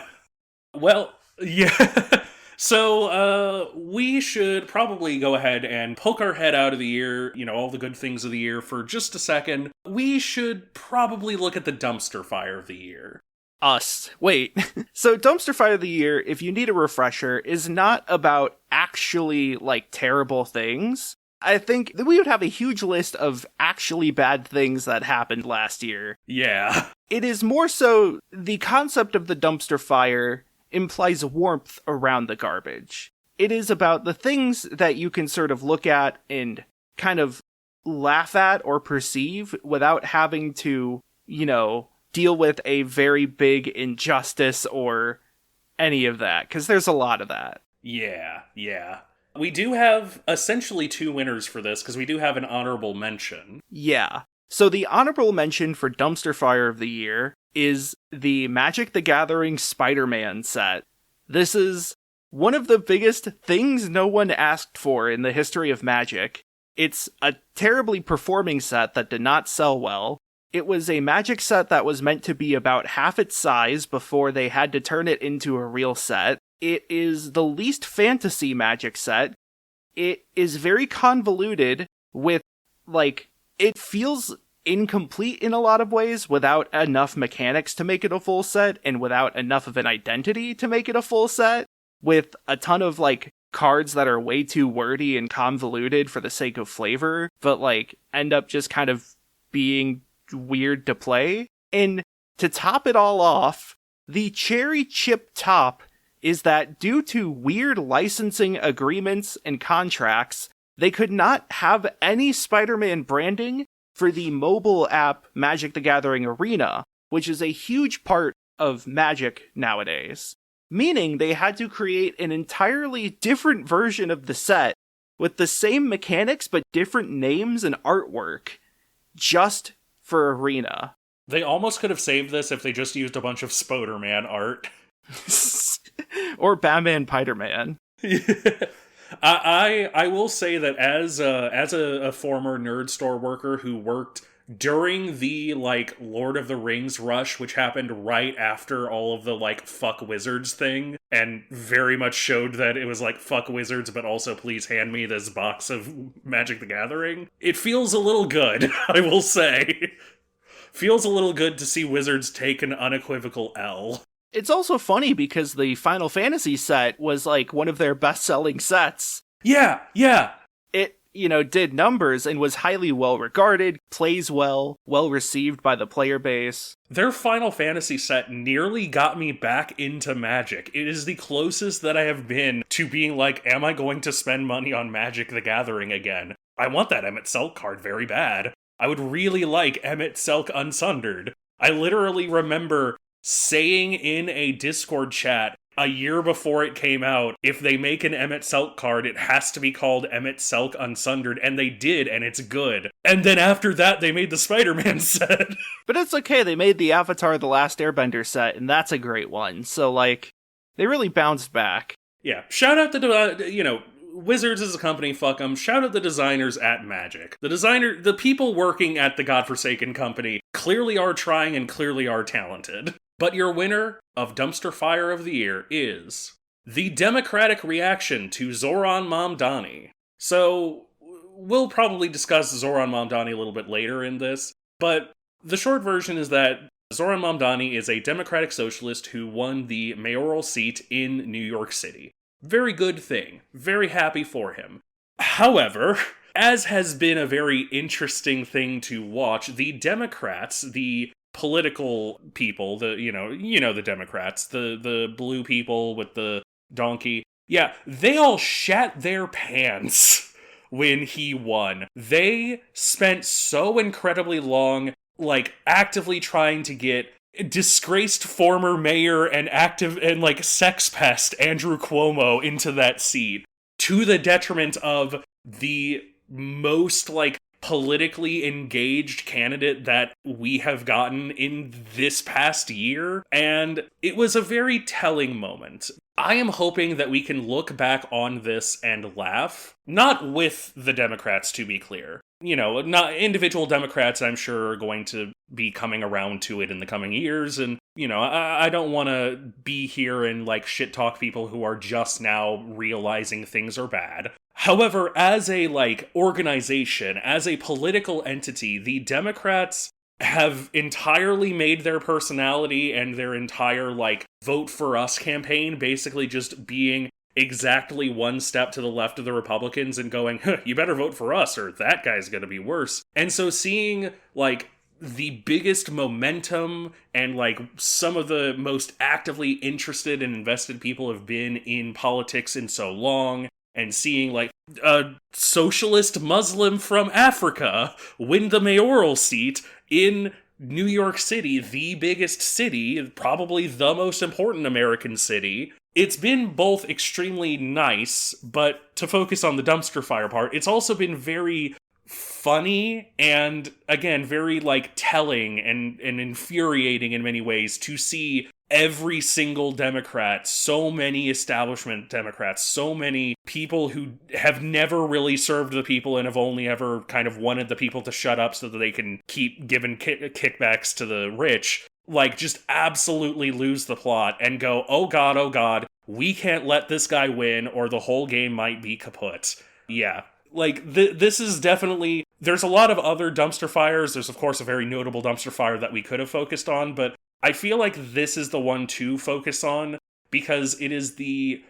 Well, yeah. So, we should probably go ahead and poke our head out of the year, all the good things of the year for just a second. We should probably look at the dumpster fire of the year. Us. Wait. So dumpster fire of the year, if you need a refresher, is not about actually, like, terrible things. I think that we would have a huge list of actually bad things that happened last year. Yeah. It is more so the concept of the dumpster fire implies warmth around the garbage. It is about the things that you can sort of look at and kind of laugh at or perceive without having to, deal with a very big injustice or any of that, because there's a lot of that. Yeah. We do have essentially two winners for this, because we do have an honorable mention. Yeah. So the honorable mention for dumpster fire of the year is the Magic the Gathering Spider-Man set. This is one of the biggest things no one asked for in the history of Magic. It's a terribly performing set that did not sell well. It was a Magic set that was meant to be about half its size before they had to turn it into a real set. It is the least fantasy Magic set. It is very convoluted with, it feels incomplete in a lot of ways without enough mechanics to make it a full set and without enough of an identity to make it a full set, with a ton of cards that are way too wordy and convoluted for the sake of flavor, but end up just kind of being weird to play. And to top it all off, the cherry chip top is that due to weird licensing agreements and contracts, they could not have any Spider-Man branding for the mobile app Magic the Gathering Arena, which is a huge part of Magic nowadays. Meaning they had to create an entirely different version of the set with the same mechanics but different names and artwork, just for Arena. They almost could have saved this if they just used a bunch of Spoderman art. Or Batman Piderman. I will say that as a former nerd store worker who worked during the Lord of the Rings rush, which happened right after all of the fuck wizards thing, and very much showed that it was fuck wizards, but also please hand me this box of Magic the Gathering, it feels a little good, I will say. Feels a little good to see wizards take an unequivocal L. It's also funny because the Final Fantasy set was one of their best-selling sets. Yeah. It, did numbers and was highly well-regarded, plays well-received by the player base. Their Final Fantasy set nearly got me back into Magic. It is the closest that I have been to being am I going to spend money on Magic the Gathering again? I want that Emmett Selk card very bad. I would really like Emmett Selk Unsundered. I literally remember saying in a Discord chat a year before it came out, if they make an Emmett Selk card, it has to be called Emmett Selk Unsundered, and they did, and it's good. And then after that, they made the Spider-Man set. But it's okay, they made the Avatar The Last Airbender set, and that's a great one. So, they really bounced back. Yeah, shout out to, Wizards as a company, fuck them. Shout out the designers at Magic. The people working at the godforsaken company clearly are trying and clearly are talented. But your winner of Dumpster Fire of the Year is the Democratic reaction to Zoran Mamdani. So, we'll probably discuss Zoran Mamdani a little bit later in this, but the short version is that Zoran Mamdani is a Democratic socialist who won the mayoral seat in New York City. Very good thing. Very happy for him. However, as has been a very interesting thing to watch, the Democrats, the political people, the Democrats, the blue people with the donkey, yeah, they all shat their pants when he won. They spent so incredibly long, actively trying to get disgraced former mayor and sex pest Andrew Cuomo into that seat, to the detriment of the most, politically engaged candidate that we have gotten in this past year, and it was a very telling moment. I am hoping that we can look back on this and laugh. Not with the Democrats, to be clear. Not individual Democrats, I'm sure, are going to be coming around to it in the coming years, and, I don't want to be here and, shit talk people who are just now realizing things are bad. However, as a, organization, as a political entity, the Democrats have entirely made their personality and their entire, vote for us campaign basically just being exactly one step to the left of the Republicans and going, you better vote for us or that guy's gonna be worse. And so seeing, the biggest momentum and, some of the most actively interested and invested people have been in politics in so long, and seeing, a socialist Muslim from Africa win the mayoral seat in New York City, the biggest city, probably the most important American city. It's been both extremely nice, but to focus on the dumpster fire part, it's also been very funny and, again, very, telling and infuriating in many ways to see every single Democrat, so many establishment Democrats, so many people who have never really served the people and have only ever kind of wanted the people to shut up so that they can keep giving kickbacks to the rich, just absolutely lose the plot and go, oh god, we can't let this guy win or the whole game might be kaput. Yeah. This is definitely... There's a lot of other dumpster fires. There's, of course, a very notable dumpster fire that we could have focused on, but I feel like this is the one to focus on because it is the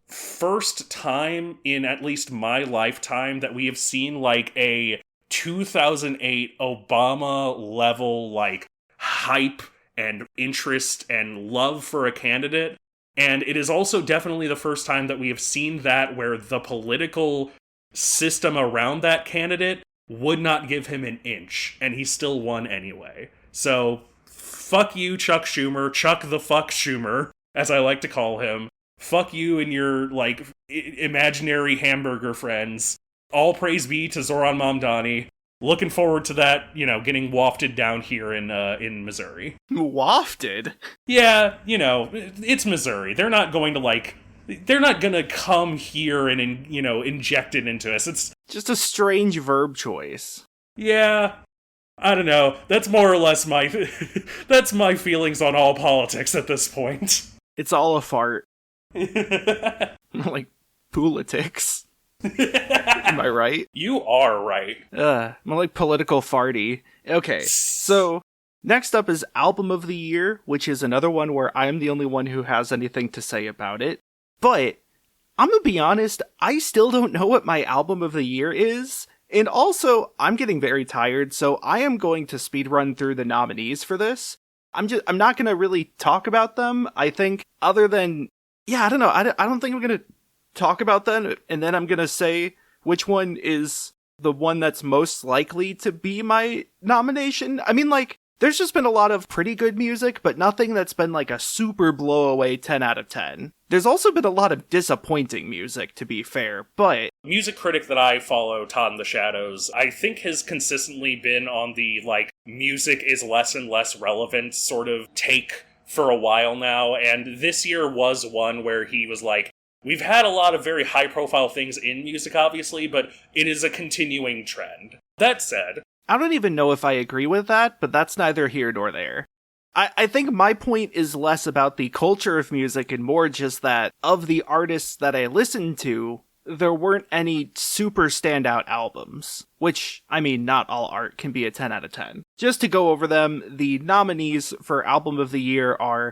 first time in at least my lifetime that we have seen, a 2008 Obama-level, hype and interest and love for a candidate. And it is also definitely the first time that we have seen that where the political system around that candidate would not give him an inch, and he still won anyway. So, fuck you, Chuck Schumer, Chuck the fuck Schumer, as I like to call him. Fuck you and your, imaginary hamburger friends. All praise be to Zoran Mamdani. Looking forward to that, getting wafted down here in Missouri. Wafted? Yeah, it's Missouri. They're not going to, they're not gonna come here and, inject it into us. It's just a strange verb choice. Yeah, I don't know. That's more or less that's my feelings on all politics at this point. It's all a fart. Like politics. Am I right? You are right. More like political farty. Okay, so next up is Album of the Year, which is another one where I'm the only one who has anything to say about it. But I'm gonna be honest, I still don't know what my Album of the Year is. And also, I'm getting very tired, so I am going to speedrun through the nominees for this. I'm not gonna really talk about them. I think other than, I don't know, I don't think I'm gonna talk about them, and then I'm gonna say which one is the one that's most likely to be my nomination. I mean, there's just been a lot of pretty good music, but nothing that's been a super blow-away 10 out of 10. There's also been a lot of disappointing music, to be fair, but... Music critic that I follow, Todd in the Shadows, I think has consistently been on the, music is less and less relevant sort of take for a while now, and this year was one where he was we've had a lot of very high-profile things in music, obviously, but it is a continuing trend. That said... I don't even know if I agree with that, but that's neither here nor there. I think my point is less about the culture of music and more just that of the artists that I listened to, there weren't any super standout albums. Which, I mean, not all art can be a 10 out of 10. Just to go over them, the nominees for Album of the Year are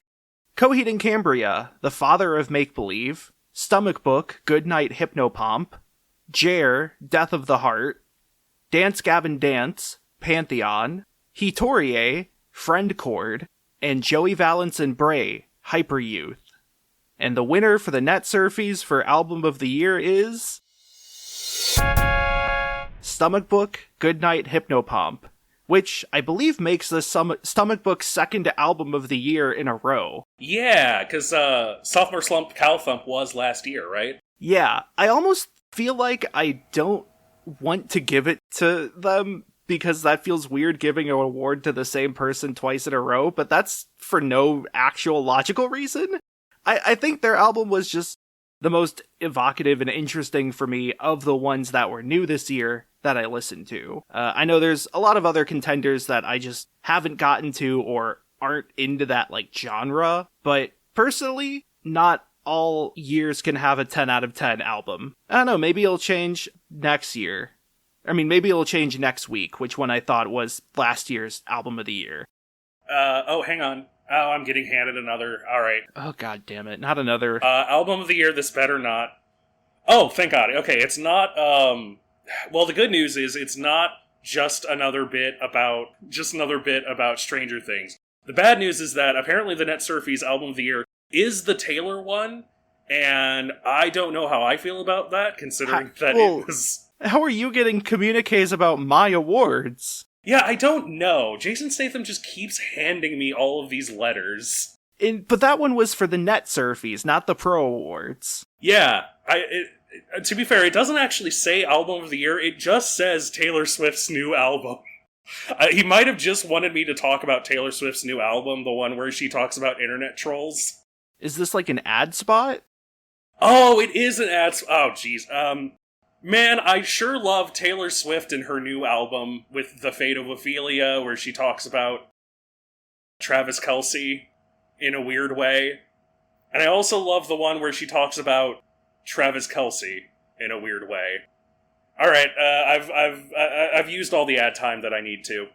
Coheed and Cambria, The Father of Make-Believe, Stomach Book, Goodnight Hypnopomp, Jer, Death of the Heart, Dance Gavin Dance, Pantheon, Hitorie, Friend Chord, and Joey Valence and Bray, Hyper Youth. And the winner for the Netsurfies for Album of the Year is Stomach Book, Goodnight Hypnopomp, which I believe makes the Stomach Book's second Album of the Year in a row. Yeah, because Sophomore Slump Cow Thump was last year, right? Yeah, I almost feel like I don't want to give it to them because that feels weird giving an award to the same person twice in a row, but that's for no actual logical reason. I think their album was just the most evocative and interesting for me of the ones that were new this year that I listened to. I know there's a lot of other contenders that I just haven't gotten to or aren't into that like genre, but personally, not all years can have a 10 out of 10 album. I don't know, maybe it'll change next year. I mean, maybe it'll change next week, which one I thought was last year's Album of the Year. Hang on. Oh, I'm getting handed another. All right. Oh, god damn it. Not another. Album of the Year, this better not. Oh, thank God. Okay, it's not, well, the good news is it's not just another bit about Stranger Things. The bad news is that apparently the Netsurfies Album of the Year is the Taylor one, and I don't know how I feel about that, considering it was... How are you getting communiques about my awards? Yeah, I don't know. Jason Statham just keeps handing me all of these letters. But that one was for the Netsurfies, not the Pro Awards. Yeah, to be fair, it doesn't actually say Album of the Year, it just says Taylor Swift's new album. He might have just wanted me to talk about Taylor Swift's new album, the one where she talks about internet trolls. Is this like an ad spot? Oh, it is an ad spot. Oh, jeez. Man, I sure love Taylor Swift and her new album with The Fate of Ophelia, where she talks about Travis Kelce in a weird way. And I also love the one where she talks about Travis Kelce in a weird way. All right, I've used all the ad time that I need to.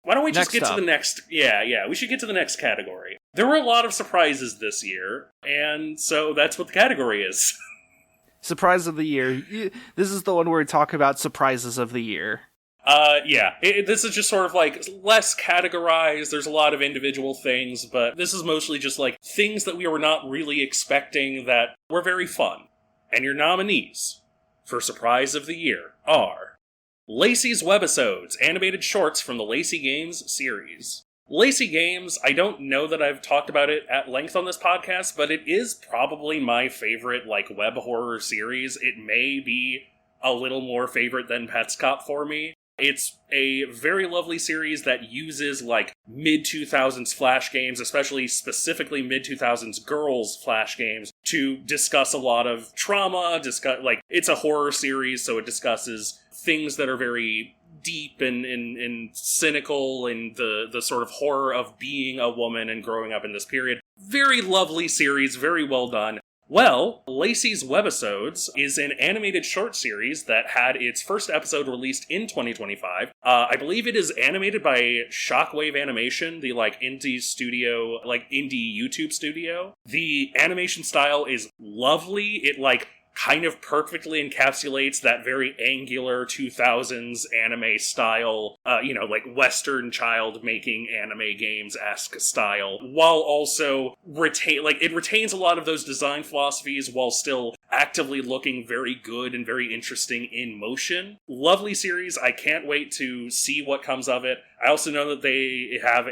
Why don't we just get to the next... Yeah, we should get to the next category. There were a lot of surprises this year, and so that's what the category is. Surprise of the Year. This is the one where we talk about surprises of the year. Yeah. This is just sort of like less categorized. There's a lot of individual things, but this is mostly just like things that we were not really expecting that were very fun. And your nominees for Surprise of the Year are Lacey's Webisodes, animated shorts from the Lacey Games series. Lacey Games, I don't know that I've talked about it at length on this podcast, but it is probably my favorite, like, web horror series. It may be a little more favorite than Petscop for me. It's a very lovely series that uses, like, mid-2000s Flash games, specifically mid-2000s girls Flash games, to discuss a lot of trauma, it's a horror series, so it discusses things that are very deep and cynical and the sort of horror of being a woman and growing up in this period. Very lovely series, very well done. Well, Lacey's Webisodes is an animated short series that had its first episode released in 2025. I believe it is animated by Shockwave Animation, the indie studio, indie YouTube studio. The animation style is lovely. It kind of perfectly encapsulates that very angular 2000s anime style, Western child making anime games-esque style, while also it retains a lot of those design philosophies while still actively looking very good and very interesting in motion. Lovely series. I can't wait to see what comes of it. I also know that they have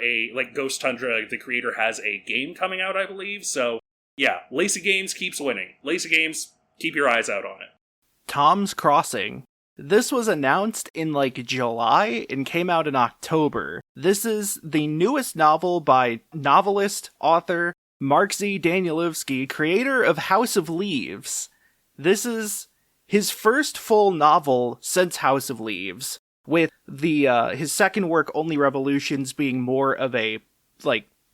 Ghost Tundra, the creator, has a game coming out, I believe. So, yeah, Lacey Games keeps winning. Lacey Games, keep your eyes out on it. Tom's Crossing. This was announced in July and came out in October. This is the newest novel by novelist, author Mark Z. Danielewski, creator of House of Leaves. This is his first full novel since House of Leaves, with his second work, Only Revolutions, being more of a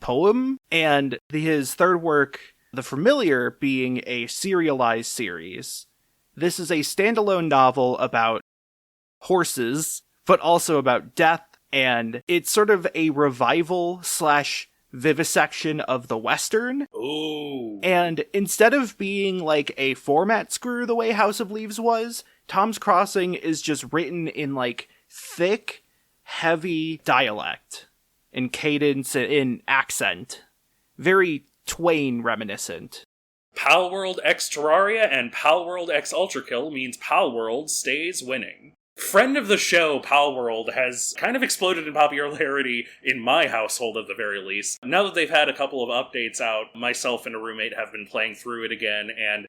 poem, and his third work, The Familiar, being a serialized series. This is a standalone novel about horses, but also about death, and it's sort of a revival slash vivisection of the Western. Ooh. And instead of being like a format screw the way House of Leaves was, Tom's Crossing is just written in like thick, heavy dialect, in cadence, in accent. Very Twain reminiscent. Palworld X Terraria and Palworld X Ultrakill means Palworld stays winning. Friend of the show, Palworld, has kind of exploded in popularity in my household at the very least. Now that they've had a couple of updates out, myself and a roommate have been playing through it again, and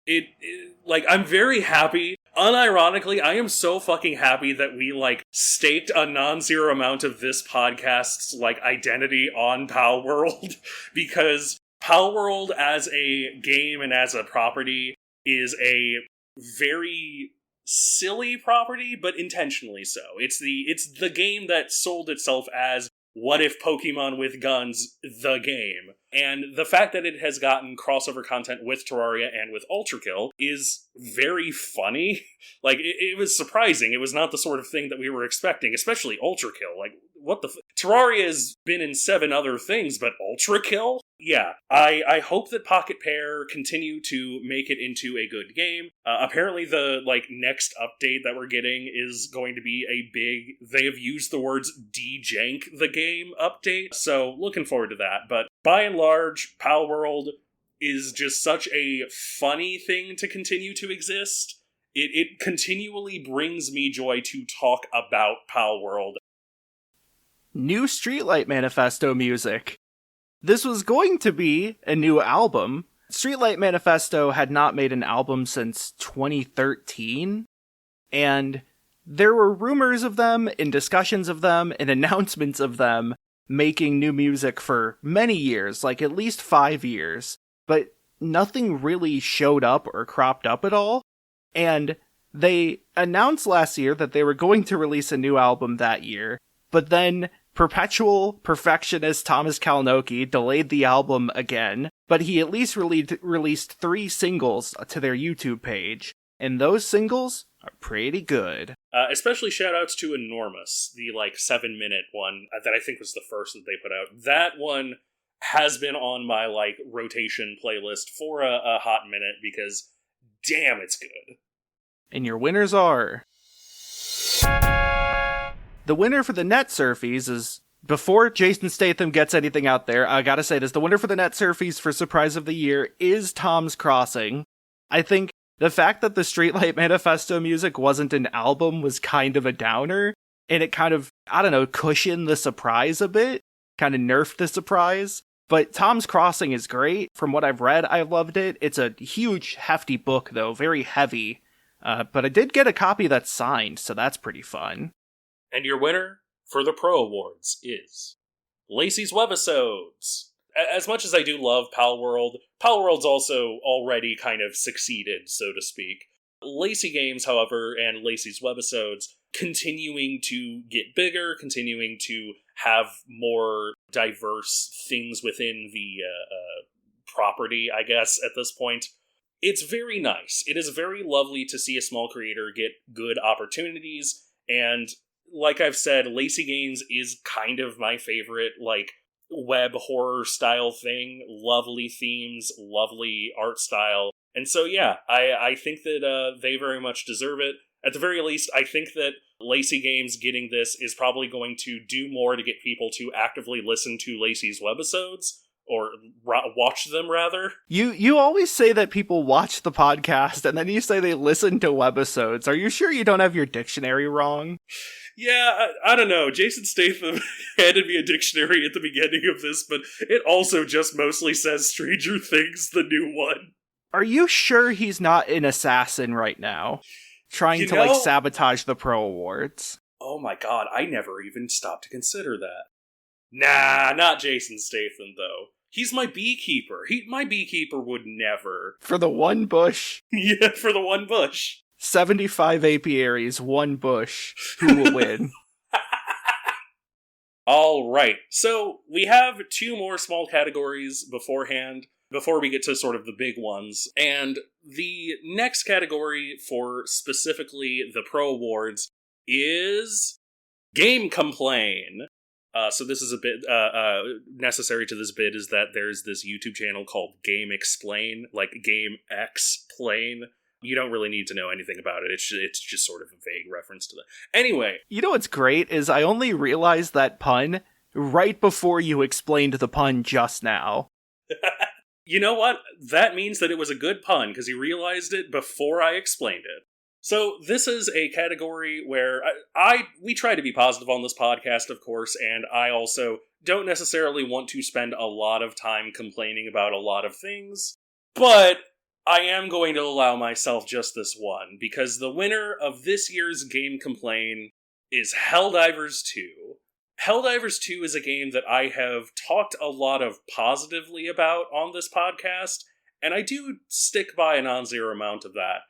I'm very happy. Unironically, I am so fucking happy that we, staked a non-zero amount of this podcast's, identity on Palworld, because Palworld as a game and as a property is a very silly property, but intentionally so. It's the game that sold itself as what if Pokemon with guns, the game. And the fact that it has gotten crossover content with Terraria and with Ultrakill is very funny. It was surprising. It was not the sort of thing that we were expecting, especially Ultrakill. What the Terraria has been in 7 other things, but Ultrakill? Yeah, I hope that Pocket Pair continue to make it into a good game. Apparently the, next update that we're getting is going to be a big, they have used the words de-jank the game update, so looking forward to that. But by and large, Palworld is just such a funny thing to continue to exist. It continually brings me joy to talk about Palworld. New Streetlight Manifesto music. This was going to be a new album. Streetlight Manifesto had not made an album since 2013, and there were rumors of them, and discussions of them, and announcements of them making new music for many years, at least 5 years, but nothing really showed up or cropped up at all. And they announced last year that they were going to release a new album that year, but then perpetual perfectionist Thomas Kalinoki delayed the album again, but he at least released 3 singles to their YouTube page, and those singles are pretty good. Especially shoutouts to Enormous, the 7-minute one that I think was the first that they put out. That one has been on my rotation playlist for a hot minute because damn, it's good. And your winners are... The winner for the Netsurfies is, before Jason Statham gets anything out there, I gotta say this, the winner for the Netsurfies for Surprise of the Year is Tom's Crossing. I think the fact that the Streetlight Manifesto music wasn't an album was kind of a downer, and it kind of, cushioned the surprise a bit, kind of nerfed the surprise. But Tom's Crossing is great. From what I've read, I loved it. It's a huge, hefty book, though, very heavy. But I did get a copy that's signed, so that's pretty fun. And your winner for the Pro Awards is Lacey's Webisodes. As much as I do love Palworld, Palworld's also already kind of succeeded, so to speak. Lacey Games, however, and Lacey's Webisodes continuing to get bigger, continuing to have more diverse things within the property, I guess, at this point. It's very nice. It is very lovely to see a small creator get good opportunities, and like I've said, Lacey Games is kind of my favorite, web horror style thing. Lovely themes, lovely art style. And so, yeah, I think that they very much deserve it. At the very least, I think that Lacey Games getting this is probably going to do more to get people to actively listen to Lacey's webisodes, or watch them, rather. You always say that people watch the podcast, and then you say they listen to webisodes. Are you sure you don't have your dictionary wrong? Yeah, I don't know. Jason Statham handed me a dictionary at the beginning of this, but it also just mostly says Stranger Things, the new one. Are you sure he's not an assassin right now? Trying to, sabotage the Pro Awards? Oh my god, I never even stopped to consider that. Nah, not Jason Statham, though. He's my beekeeper. My beekeeper would never. For the one bush? Yeah, for the one bush. 75 apiaries, one bush. Who will win? All right. So we have two more small categories beforehand, before we get to sort of the big ones. And the next category for specifically the Pro Awards is Game Complain. So this is a bit necessary to this bit is that there's this YouTube channel called Game Explain, like Game X Plain. You don't really need to know anything about it. It's just sort of a vague reference to that. Anyway. You know what's great is I only realized that pun right before you explained the pun just now. You know what? That means that it was a good pun, because he realized it before I explained it. So this is a category where we try to be positive on this podcast, of course, and I also don't necessarily want to spend a lot of time complaining about a lot of things, but I am going to allow myself just this one, because the winner of this year's Game Complain is Helldivers 2. Helldivers 2 is a game that I have talked a lot of positively about on this podcast, and I do stick by a non-zero amount of that.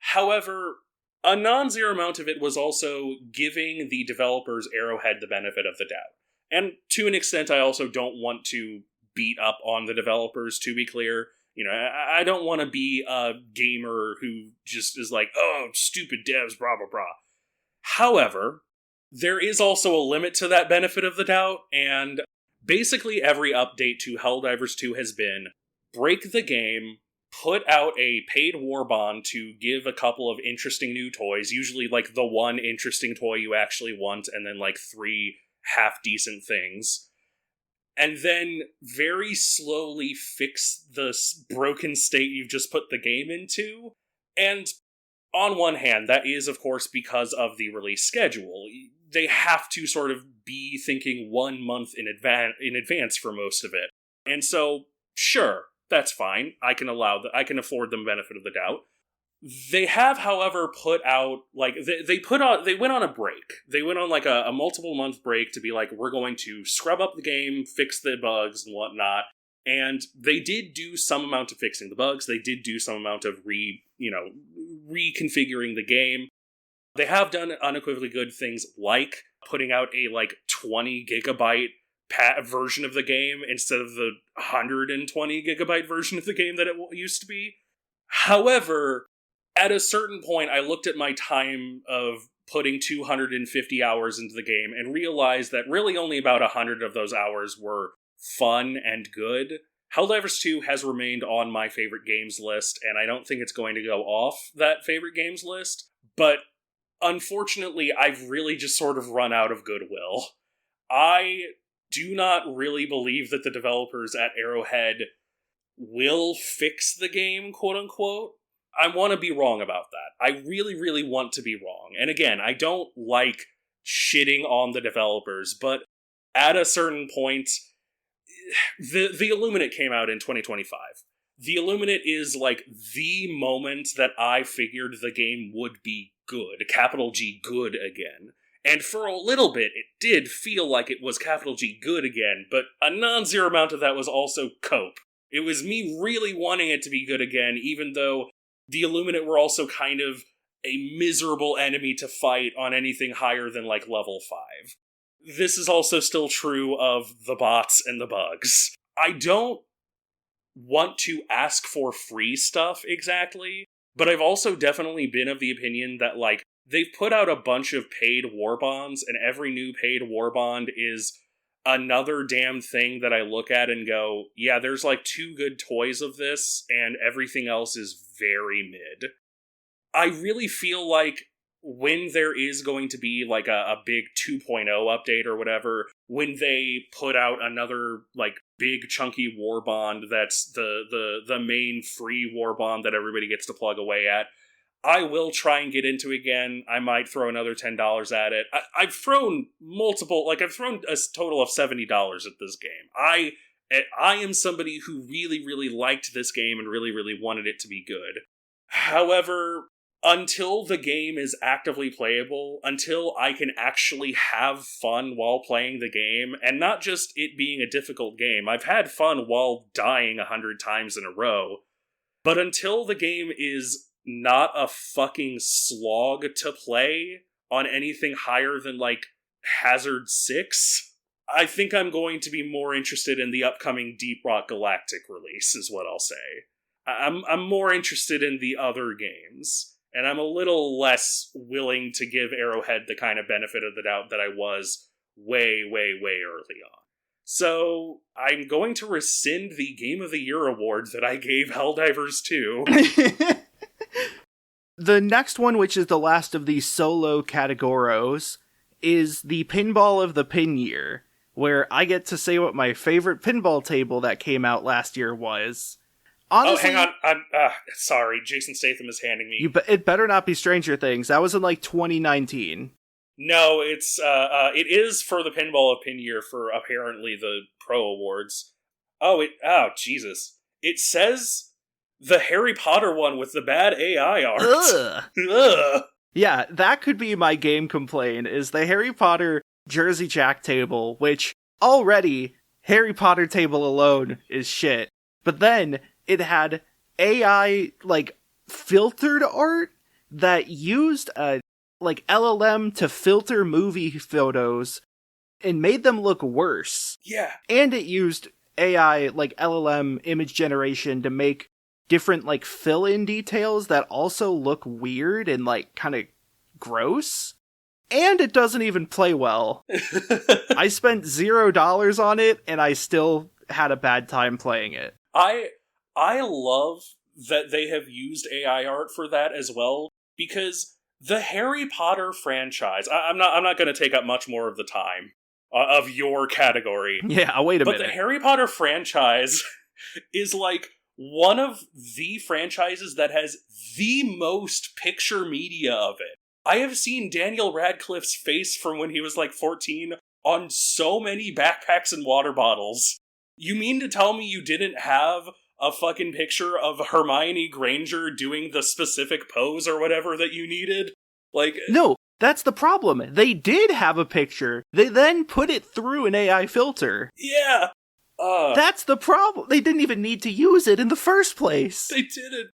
However, a non-zero amount of it was also giving the developers Arrowhead the benefit of the doubt. And to an extent, I also don't want to beat up on the developers, to be clear. You know, I don't want to be a gamer who just is like, oh, stupid devs, blah, blah, blah. However, there is also a limit to that benefit of the doubt, and basically every update to Helldivers 2 has been break the game, put out a paid war bond to give a couple of interesting new toys, usually like the one interesting toy you actually want, and then like 3 half-decent things, and then very slowly fix the broken state you've just put the game into. And on one hand, that is, of course, because of the release schedule. They have to sort of be thinking 1 month in advance for most of it. And so, sure, that's fine. I can allow that. I can afford them benefit of the doubt. They have, however, put out, like, they went on a break. They went on, like, a multiple month break to be like, we're going to scrub up the game, fix the bugs and whatnot. And they did do some amount of fixing the bugs. They did do some amount of reconfiguring the game. They have done unequivocally good things, like putting out a, 20 gigabyte version of the game instead of the 120 gigabyte version of the game that it used to be. However, at a certain point, I looked at my time of putting 250 hours into the game and realized that really only about 100 of those hours were fun and good. Helldivers 2 has remained on my favorite games list, and I don't think it's going to go off that favorite games list, but unfortunately, I've really just sort of run out of goodwill. I do not really believe that the developers at Arrowhead will fix the game, quote-unquote. I want to be wrong about that. I really, really want to be wrong. And again, I don't like shitting on the developers, but at a certain point, the Illuminate came out in 2025. The Illuminate is, like, the moment that I figured the game would be good, capital G good again. And for a little bit, it did feel like it was capital G good again, but a non-zero amount of that was also cope. It was me really wanting it to be good again, even though the Illuminate were also kind of a miserable enemy to fight on anything higher than, like, level 5. This is also still true of the bots and the bugs. I don't want to ask for free stuff exactly, but I've also definitely been of the opinion that, like, they've put out a bunch of paid war bonds, and every new paid war bond is another damn thing that I look at and go, yeah, there's like 2 good toys of this, and everything else is very mid. I really feel like when there is going to be like a big 2.0 update or whatever, when they put out another like big chunky war bond that's the main free war bond that everybody gets to plug away at, I will try and get into again. I might throw another $10 at it. I've thrown I've thrown a total of $70 at this game. I am somebody who really, really liked this game and really, really wanted it to be good. However, until the game is actively playable, until I can actually have fun while playing the game, and not just it being a difficult game, I've had fun while dying 100 times in a row, but until the game is not a fucking slog to play on anything higher than, like, Hazard 6, I think I'm going to be more interested in the upcoming Deep Rock Galactic release, is what I'll say. I'm more interested in the other games, and I'm a little less willing to give Arrowhead the kind of benefit of the doubt that I was way, way, way early on. So, I'm going to rescind the Game of the Year award that I gave Helldivers 2. The next one, which is the last of the solo categoros, is the Pinball of the Pin Year, where I get to say what my favorite pinball table that came out last year was. Honestly, hang on. I'm sorry. Jason Statham is handing me. It better not be Stranger Things. That was in, 2019. No, it is for the Pinball of Pin Year for apparently the Pro Awards. Oh, Jesus. It says the Harry Potter one with the bad AI art. Ugh. Ugh. Yeah, that could be my game complaint, is the Harry Potter Jersey Jack table, which already, Harry Potter table alone is shit. But then, it had AI, filtered art that used LLM to filter movie photos and made them look worse. Yeah. And it used AI, LLM image generation to make different, fill-in details that also look weird and, kind of gross. And it doesn't even play well. I spent $0 on it, and I still had a bad time playing it. I love that they have used AI art for that as well, because the Harry Potter franchise, I'm not going to take up much more of the time of your category. Yeah, wait a minute. But the Harry Potter franchise is one of the franchises that has the most picture media of it. I have seen Daniel Radcliffe's face from when he was 14 on so many backpacks and water bottles. You mean to tell me you didn't have a fucking picture of Hermione Granger doing the specific pose or whatever that you needed? No, that's the problem. They did have a picture. They then put it through an AI filter. Yeah. That's the problem. They didn't even need to use it in the first place. They didn't.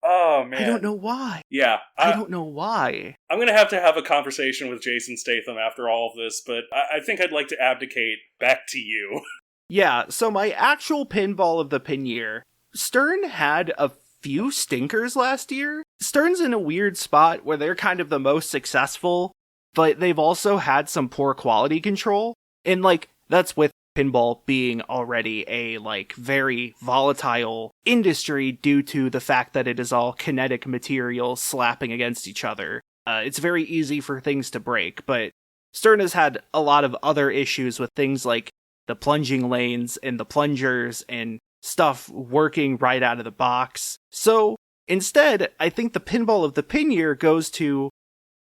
Oh, man. I don't know why. Yeah. I don't know why. I'm going to have a conversation with Jason Statham after all of this, but I think I'd like to abdicate back to you. Yeah, so my actual Pinball of the Pin Year, Stern had a few stinkers last year. Stern's in a weird spot where they're kind of the most successful, but they've also had some poor quality control. And, that's with pinball being already a, very volatile industry due to the fact that it is all kinetic material slapping against each other. It's very easy for things to break, but Stern has had a lot of other issues with things like the plunging lanes and the plungers and stuff working right out of the box. So instead, I think the Pinball of the Pin Year goes to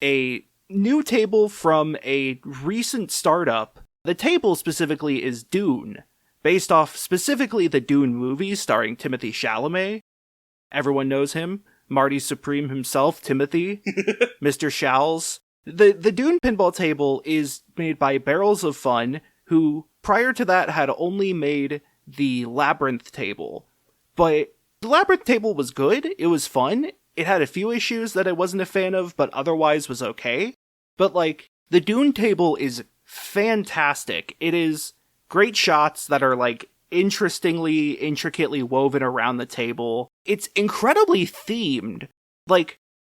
a new table from a recent startup. The table specifically is Dune, based off specifically the Dune movies starring Timothée Chalamet. Everyone knows him. Marty Supreme himself, Timothy, Mr. Shals. The Dune pinball table is made by Barrels of Fun, who prior to that had only made the Labyrinth table. But the Labyrinth table was good, it was fun, it had a few issues that I wasn't a fan of, but otherwise was okay. But the Dune table is fantastic. It is great shots that are interestingly, intricately woven around the table. It's incredibly themed.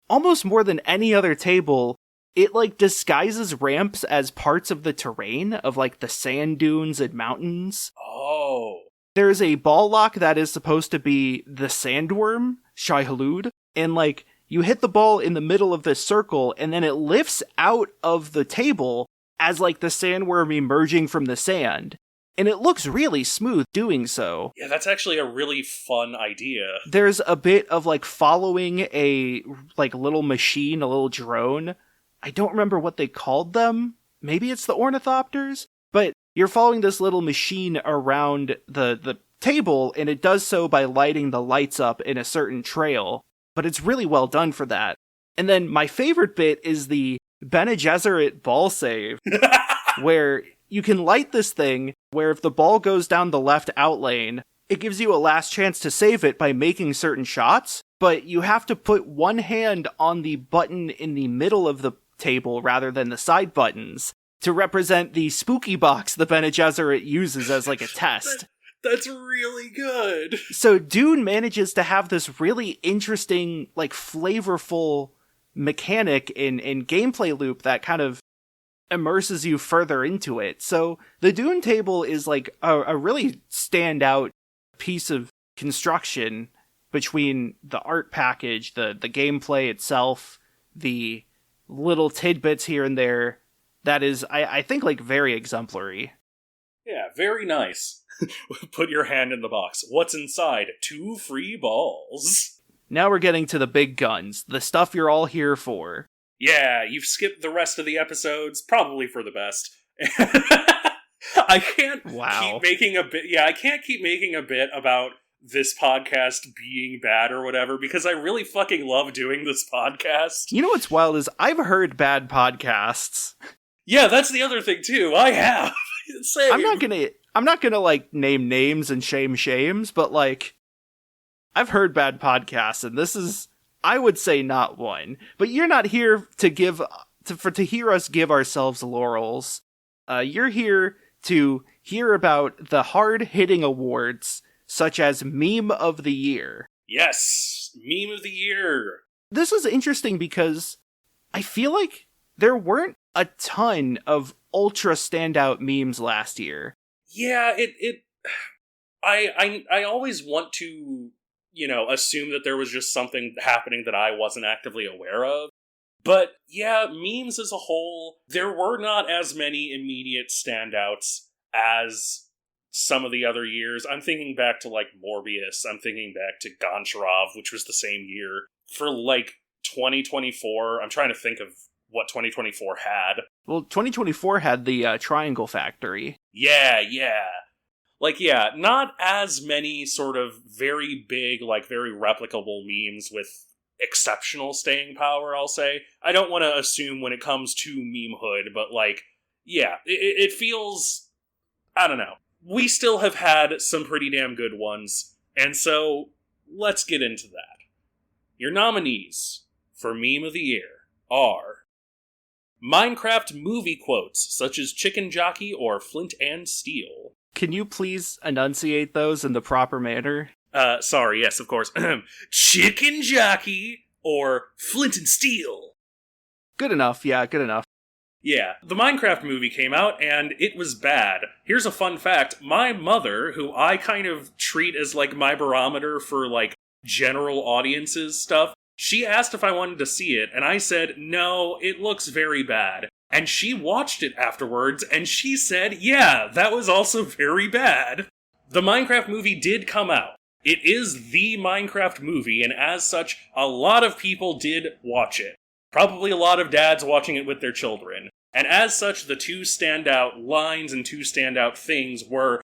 Almost more than any other table, it disguises ramps as parts of the terrain of the sand dunes and mountains. Oh. There's a ball lock that is supposed to be the sandworm, Shai Hulud, and you hit the ball in the middle of this circle and then it lifts out of the table as the sandworm emerging from the sand. And it looks really smooth doing so. Yeah, that's actually a really fun idea. There's a bit of following a little machine, a little drone. I don't remember what they called them. Maybe it's the ornithopters? But you're following this little machine around the table, and it does so by lighting the lights up in a certain trail. But it's really well done for that. And then my favorite bit is the Bene Gesserit ball save, where you can light this thing, where if the ball goes down the left out lane, it gives you a last chance to save it by making certain shots, but you have to put one hand on the button in the middle of the table rather than the side buttons. to represent the spooky box the Bene Gesserit uses as like a test. That's really good. So Dune manages to have this really interesting, like, flavorful mechanic in gameplay loop that kind of immerses you further into it. So the Dune table is like a really standout piece of construction between the art package, the gameplay itself, the little tidbits here and there. That is, I think, like, very exemplary. Yeah, very nice. Put your hand in the box. What's inside? 2 free balls. Now we're getting to the big guns, the stuff you're all here for. Yeah, you've skipped the rest of the episodes, probably for the best. I can't keep making a bit. Yeah, I can't keep making a bit about this podcast being bad or whatever, because I really fucking love doing this podcast. You know what's wild is I've heard bad podcasts. Yeah, that's the other thing too. I have. Same. I'm not gonna like name names and shame shames, but like I've heard bad podcasts, and this is, I would say, not one. But you're not here to hear us give ourselves laurels. You're here to hear about the hard-hitting awards, such as Meme of the Year. Yes, Meme of the Year. This is interesting because I feel like there weren't a ton of ultra standout memes last year. Yeah, I always want to, assume that there was just something happening that I wasn't actively aware of. But yeah, memes as a whole, there were not as many immediate standouts as some of the other years. I'm thinking back to, like, Morbius. I'm thinking back to Goncharov, which was the same year. For, like, 2024, I'm trying to think of what 2024 had. Well, 2024 had the Triangle Factory. Yeah. Like, yeah, not as many sort of very big, like, very replicable memes with exceptional staying power, I'll say. I don't want to assume when it comes to memehood, but, like, yeah, it feels, I don't know. We still have had some pretty damn good ones, and so let's get into that. Your nominees for Meme of the Year are Minecraft movie quotes, such as Chicken Jockey or Flint and Steel. Can you please enunciate those in the proper manner? Sorry, yes, of course. Chicken Jockey or Flint and Steel. Good enough, yeah, good enough. Yeah, the Minecraft movie came out, and it was bad. Here's a fun fact. My mother, who I kind of treat as, like, my barometer for, like, general audiences stuff, she asked if I wanted to see it, and I said, no, it looks very bad. And she watched it afterwards, and she said, yeah, that was also very bad. The Minecraft movie did come out. It is the Minecraft movie, and as such, a lot of people did watch it. Probably a lot of dads watching it with their children. And as such, the 2 standout lines and 2 standout things were,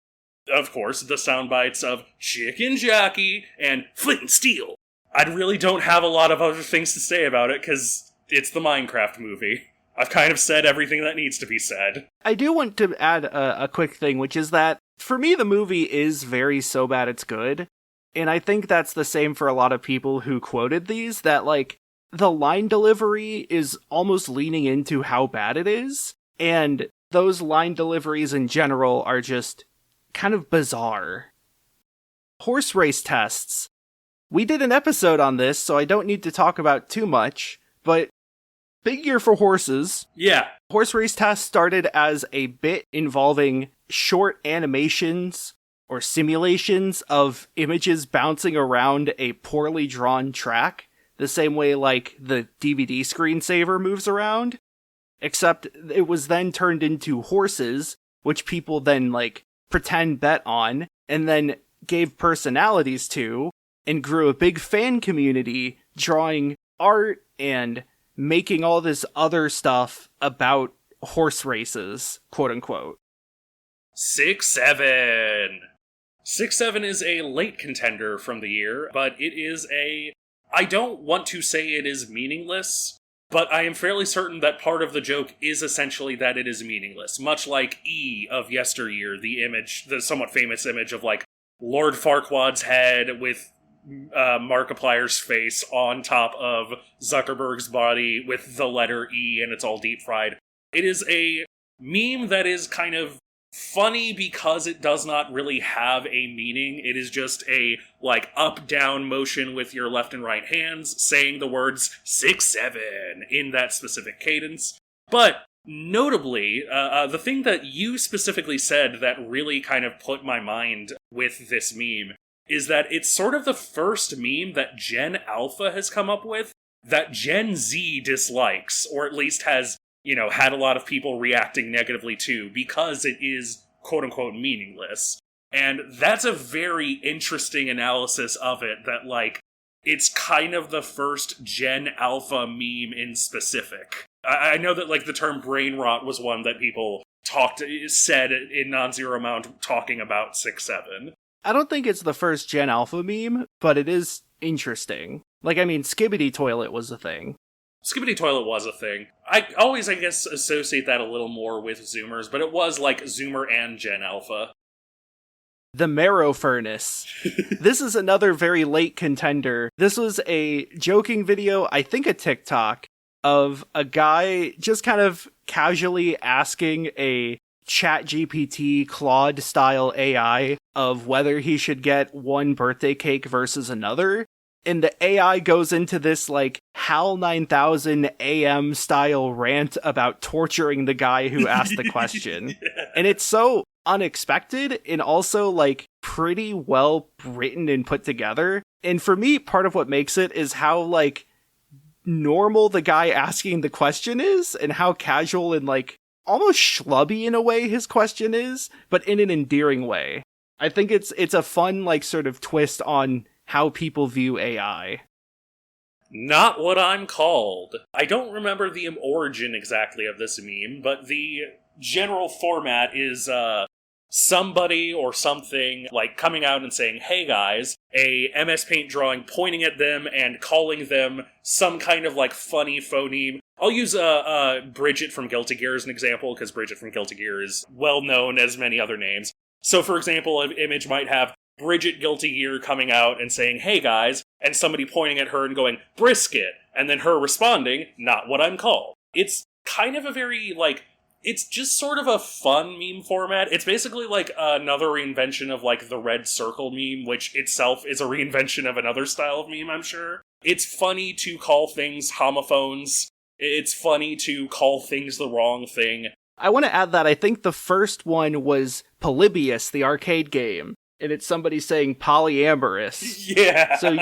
of course, the sound bites of Chicken Jockey and Flint and Steel. I really don't have a lot of other things to say about it, because it's the Minecraft movie. I've kind of said everything that needs to be said. I do want to add a quick thing, which is that, for me, the movie is very so bad it's good. And I think that's the same for a lot of people who quoted these, that, like, the line delivery is almost leaning into how bad it is. And those line deliveries in general are just kind of bizarre. Horse race tests. We did an episode on this, so I don't need to talk about too much, but big year for horses. Yeah. Horse race tests started as a bit involving short animations or simulations of images bouncing around a poorly drawn track, the same way like the DVD screensaver moves around, except it was then turned into horses, which people then, like, pretend bet on, and then gave personalities to, and grew a big fan community drawing art and making all this other stuff about horse races, quote unquote. 6-7. 6-7 is a late contender from the year, but it is I don't want to say it is meaningless, but I am fairly certain that part of the joke is essentially that it is meaningless. Much like E of yesteryear, the somewhat famous image of, like, Lord Farquaad's head with Markiplier's face on top of Zuckerberg's body with the letter E, and it's all deep fried. It is a meme that is kind of funny because it does not really have a meaning. It is just a, like, up-down motion with your left and right hands saying the words 6-7 in that specific cadence. But notably, the thing that you specifically said that really kind of put my mind with this meme is that it's sort of the first meme that Gen Alpha has come up with that Gen Z dislikes, or at least has, had a lot of people reacting negatively to, because it is quote-unquote meaningless. And that's a very interesting analysis of it, that, like, it's kind of the first Gen Alpha meme in specific. I know that, like, the term brain rot was one that people said in non-zero amount talking about 6-7. I don't think it's the first Gen Alpha meme, but it is interesting. Like, I mean, Skibbity Toilet was a thing. Skibbity Toilet was a thing. I always, I guess, associate that a little more with Zoomers, but it was, like, Zoomer and Gen Alpha. The Marrow Furnace. This is another very late contender. This was a joking video, I think a TikTok, of a guy just kind of casually asking a ChatGPT Claude-style AI of whether he should get one birthday cake versus another. And the AI goes into this, like, HAL 9000 AM style rant about torturing the guy who asked the question. Yeah. And it's so unexpected and also, like, pretty well written and put together. And for me, part of what makes it is how, like, normal the guy asking the question is, and how casual and, like, almost schlubby in a way his question is, but in an endearing way. I think it's a fun, like, sort of twist on how people view AI. Not what I'm called. I don't remember the origin exactly of this meme, but the general format is somebody or something, like, coming out and saying, hey guys, a MS Paint drawing pointing at them and calling them some kind of, like, funny phoneme. I'll use Bridget from Guilty Gear as an example, because Bridget from Guilty Gear is well known as many other names. So, for example, an image might have Bridget Guilty Gear coming out and saying, hey guys, and somebody pointing at her and going, brisket, and then her responding, not what I'm called. It's kind of a very, like, it's just sort of a fun meme format. It's basically like another reinvention of, like, the red circle meme, which itself is a reinvention of another style of meme, I'm sure. It's funny to call things homophones. It's funny to call things the wrong thing. I want to add that I think the first one was Polybius, the arcade game. And it's somebody saying polyamorous. Yeah. So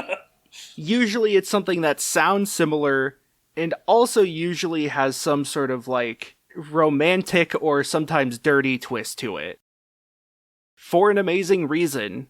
usually it's something that sounds similar and also usually has some sort of, like, romantic or sometimes dirty twist to it. For an amazing reason.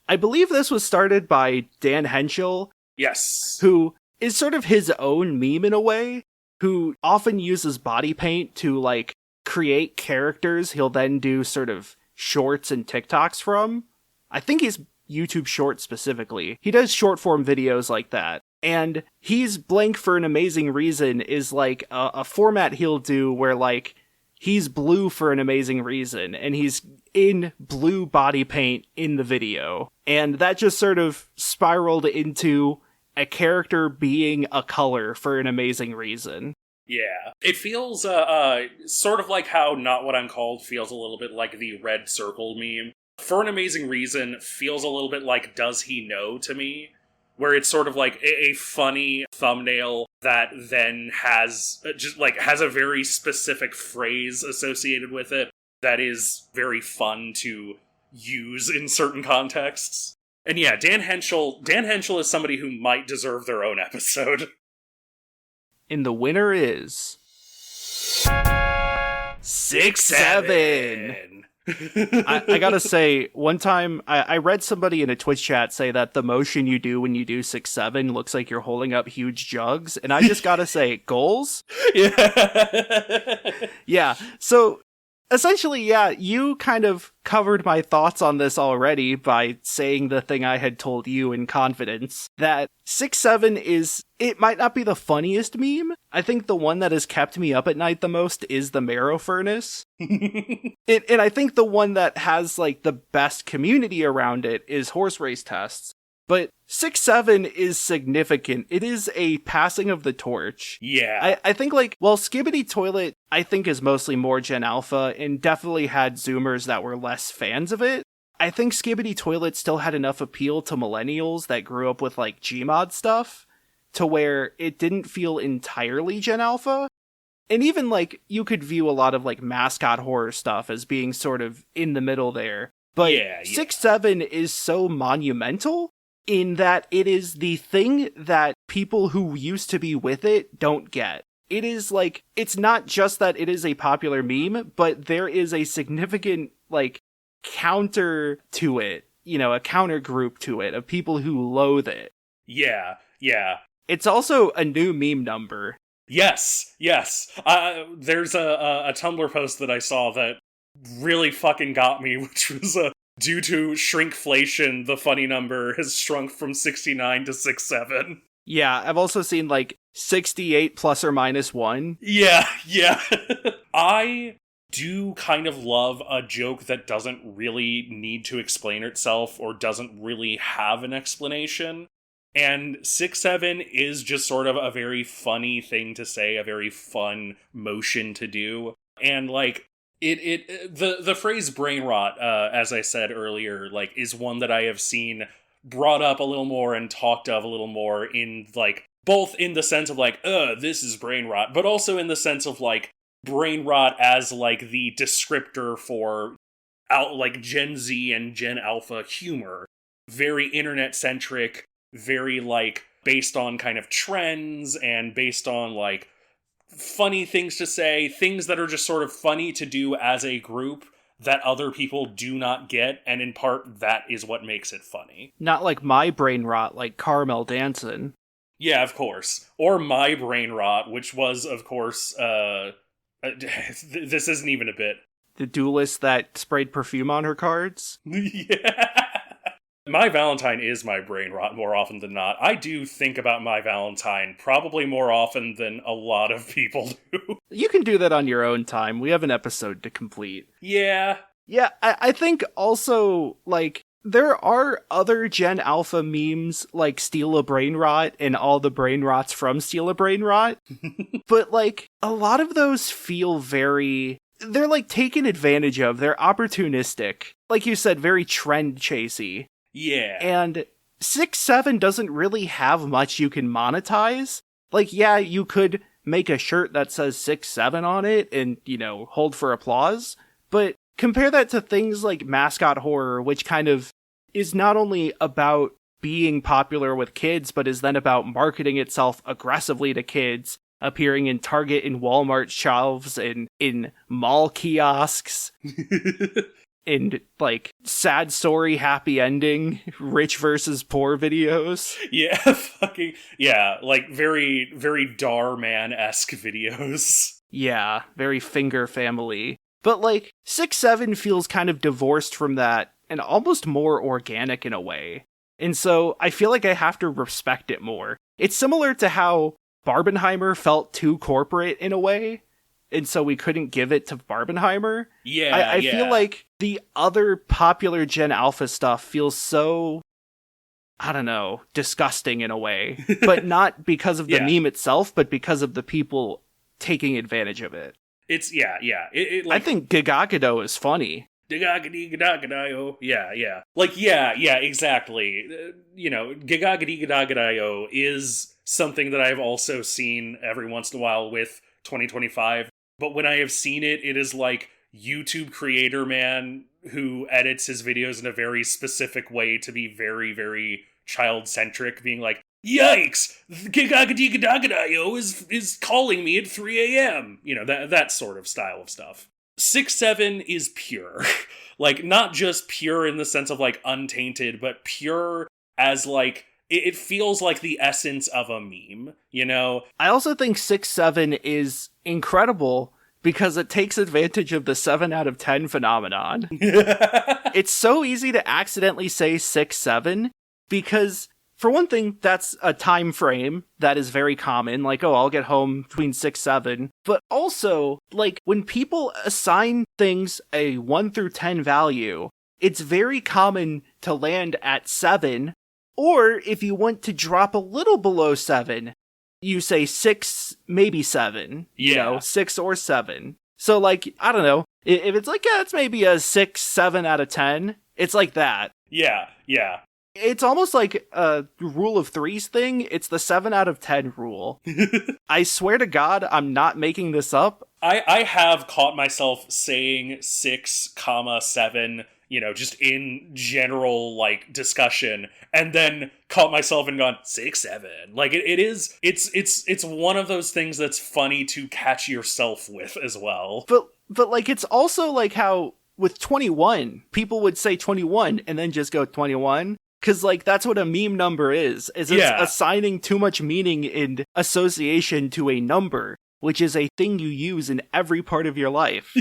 I believe this was started by Dan Henschel. Yes. Who is sort of his own meme in a way, who often uses body paint to, like, create characters he'll then do sort of shorts and TikToks from. I think he's YouTube Short specifically. He does short form videos like that. And he's blank for an amazing reason is, like, a format he'll do where, like, he's blue for an amazing reason and he's in blue body paint in the video. And that just sort of spiraled into a character being a color for an amazing reason. Yeah. It feels sort of like how Not What I'm Called feels a little bit like the red circle meme. For an amazing reason feels a little bit like Does He Know to me, where it's sort of like a funny thumbnail that then has has a very specific phrase associated with it that is very fun to use in certain contexts. And yeah, Dan Henschel is somebody who might deserve their own episode. And the winner is 6-7. I gotta say, one time I read somebody in a Twitch chat say that the motion you do when you do 6-7 looks like you're holding up huge jugs, and I just gotta say, goals? Yeah. Yeah, so essentially, yeah, you kind of covered my thoughts on this already by saying the thing I had told you in confidence, that 6-7 is, it might not be the funniest meme. I think the one that has kept me up at night the most is the Marrow Furnace. And I think the one that has, like, the best community around it is horse race tests. But 6-7 is significant. It is a passing of the torch. Yeah. I think, like, well, Skibbity Toilet, I think, is mostly more Gen Alpha and definitely had Zoomers that were less fans of it. I think Skibbity Toilet still had enough appeal to millennials that grew up with, like, Gmod stuff to where it didn't feel entirely Gen Alpha. And even, like, you could view a lot of, like, mascot horror stuff as being sort of in the middle there. But 6-7 is so monumental in that it is the thing that people who used to be with it don't get. It is like, it's not just that it is a popular meme, but there is a significant, like, counter to it, you know, a counter group to it of people who loathe it. Yeah, yeah. It's also a new meme number. Yes. There's a Tumblr post that I saw that really fucking got me, which was due to shrinkflation, the funny number has shrunk from 69 to 67. Yeah, I've also seen, like, 68 plus or minus 1. Yeah. I do kind of love a joke that doesn't really need to explain itself or doesn't really have an explanation. And 6-7 is just sort of a very funny thing to say, a very fun motion to do. And, like, the phrase brain rot, as I said earlier, like, is one that I have seen brought up a little more and talked of a little more in, like, both in the sense of, like, this is brain rot, but also in the sense of, like, brain rot as, like, the descriptor for like Gen Z and Gen Alpha humor. Very internet-centric, very, like, based on kind of trends and based on, like, funny things to say, things that are just sort of funny to do as a group that other people do not get, and in part, that is what makes it funny. Not like my brain rot, like Carmel dancing. Yeah, of course. Or my brain rot, which was, of course, this isn't even a bit. The duelist that sprayed perfume on her cards? Yeah. My Valentine is my brain rot more often than not. I do think about my Valentine probably more often than a lot of people do. You can do that on your own time. We have an episode to complete. Yeah. Yeah, I think also, like, there are other Gen Alpha memes like Steal a Brain Rot and all the brain rots from Steal a Brain Rot. But, like, a lot of those feel very... They're, like, taken advantage of. They're opportunistic. Like you said, very trend-chasey. Yeah. And 6-7 doesn't really have much you can monetize. Like, yeah, you could make a shirt that says 6-7 on it and, you know, hold for applause. But compare that to things like mascot horror, which kind of is not only about being popular with kids, but is then about marketing itself aggressively to kids, appearing in Target and Walmart shelves and in mall kiosks. And, like, sad story, happy ending, rich versus poor videos. Yeah, fucking... Yeah, like, very, very Dar-Man-esque videos. Yeah, very finger family. But, like, 6-7 feels kind of divorced from that and almost more organic in a way. And so I feel like I have to respect it more. It's similar to how Barbenheimer felt too corporate in a way. And so we couldn't give it to Barbenheimer. Yeah, I feel like the other popular Gen Alpha stuff feels so, I don't know, disgusting in a way. But not because of the meme itself, but because of the people taking advantage of it. It's, yeah. Like, I think Gigagado is funny. Yeah. Like, yeah, exactly. You know, Gigagado is something that I've also seen every once in a while with 2025. But when I have seen it, it is like YouTube creator man who edits his videos in a very specific way to be very, very child-centric, being like, yikes! Gigagado is calling me at 3 a.m. You know, that sort of style of stuff. 6-7 is pure. Like, not just pure in the sense of, like, untainted, but pure as, like, it feels like the essence of a meme, you know? I also think 6-7 is incredible because it takes advantage of the 7 out of 10 phenomenon. It's so easy to accidentally say 6-7 because, for one thing, that's a time frame that is very common. Like, oh, I'll get home between 6-7. But also, like, when people assign things a 1 through 10 value, it's very common to land at 7 Or if you want to drop a little below 7, you say 6, maybe 7. You know, 6 or 7. So, like, I don't know. If it's like, yeah, it's maybe a 6, 7 out of 10, it's like that. Yeah. It's almost like a rule of threes thing. It's the 7 out of 10 rule. I swear to God, I'm not making this up. I have caught myself saying 6, 7, you know, just in general, like, discussion, and then caught myself and gone, 6, 7. Like, it's one of those things that's funny to catch yourself with as well. But like, it's also like how with 21, people would say 21 and then just go 21. Because, like, that's what a meme number is it's assigning too much meaning and association to a number, which is a thing you use in every part of your life.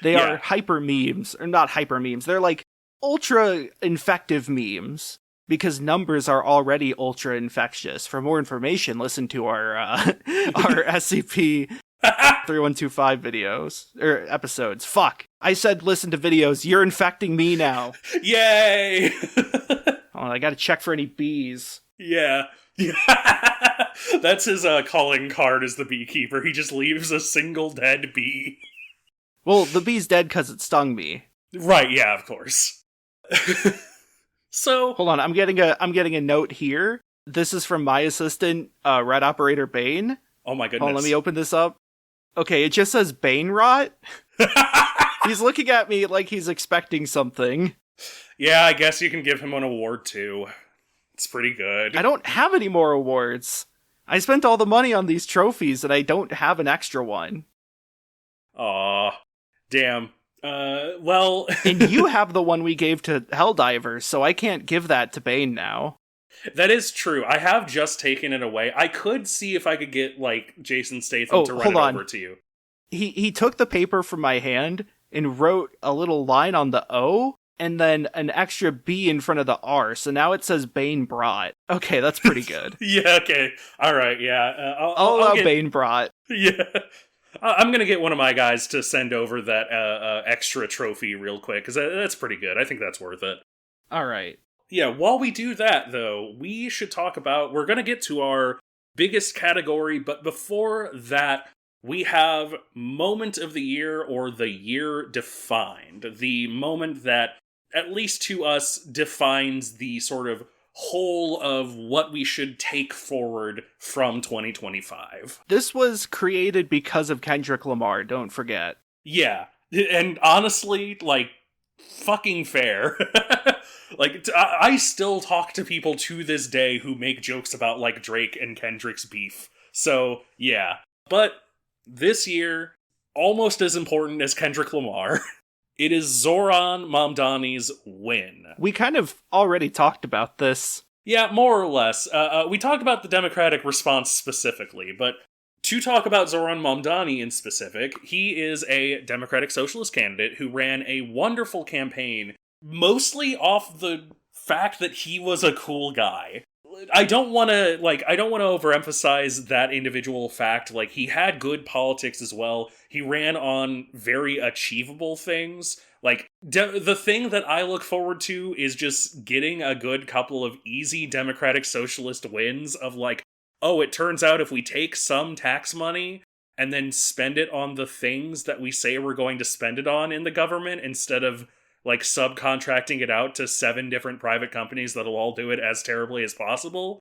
They are hyper memes, or not hyper memes, they're like ultra infective memes, because numbers are already ultra infectious. For more information, listen to our SCP 3125 videos, or episodes. Fuck. I said listen to videos, you're infecting me now. Yay! Oh, I gotta check for any bees. Yeah. That's his calling card as the beekeeper. He just leaves a single dead bee. Well, the bee's dead because it stung me. Right, yeah, of course. So... Hold on, I'm getting a note here. This is from my assistant, Red Operator Bane. Oh my goodness. Hold on, let me open this up. Okay, it just says Bane Rot. He's looking at me like he's expecting something. Yeah, I guess you can give him an award too. It's pretty good. I don't have any more awards. I spent all the money on these trophies and I don't have an extra one. Aw, damn. Well... And you have the one we gave to Helldivers, so I can't give that to Bane now. That is true. I have just taken it away. I could see if I could get, like, Jason Statham to run it over to you. He took the paper from my hand and wrote a little line on the O, and then an extra B in front of the R, so now it says Bane Brought. Okay, that's pretty good. Yeah, okay. Alright, yeah. I'll allow Bane Brought. Yeah. I'm gonna get one of my guys to send over that extra trophy real quick, because that's pretty good. I think that's worth it. Alright. Yeah, while we do that, though, we should talk about... We're gonna get to our biggest category, but before that... We have moment of the year, or the year defined. The moment that, at least to us, defines the sort of whole of what we should take forward from 2025. This was created because of Kendrick Lamar, don't forget. Yeah, and honestly, like, fucking fair. Like, I still talk to people to this day who make jokes about, like, Drake and Kendrick's beef. So, yeah. But... this year, almost as important as Kendrick Lamar, it is Zoran Mamdani's win. We kind of already talked about this. Yeah, more or less. We talked about the Democratic response specifically, but to talk about Zoran Mamdani in specific, he is a Democratic Socialist candidate who ran a wonderful campaign, mostly off the fact that he was a cool guy. I don't want to overemphasize that individual fact. Like, he had good politics as well. He ran on very achievable things. Like, the thing that I look forward to is just getting a good couple of easy Democratic Socialist wins of, like, oh, it turns out if we take some tax money and then spend it on the things that we say we're going to spend it on in the government instead of like subcontracting it out to 7 different private companies that'll all do it as terribly as possible.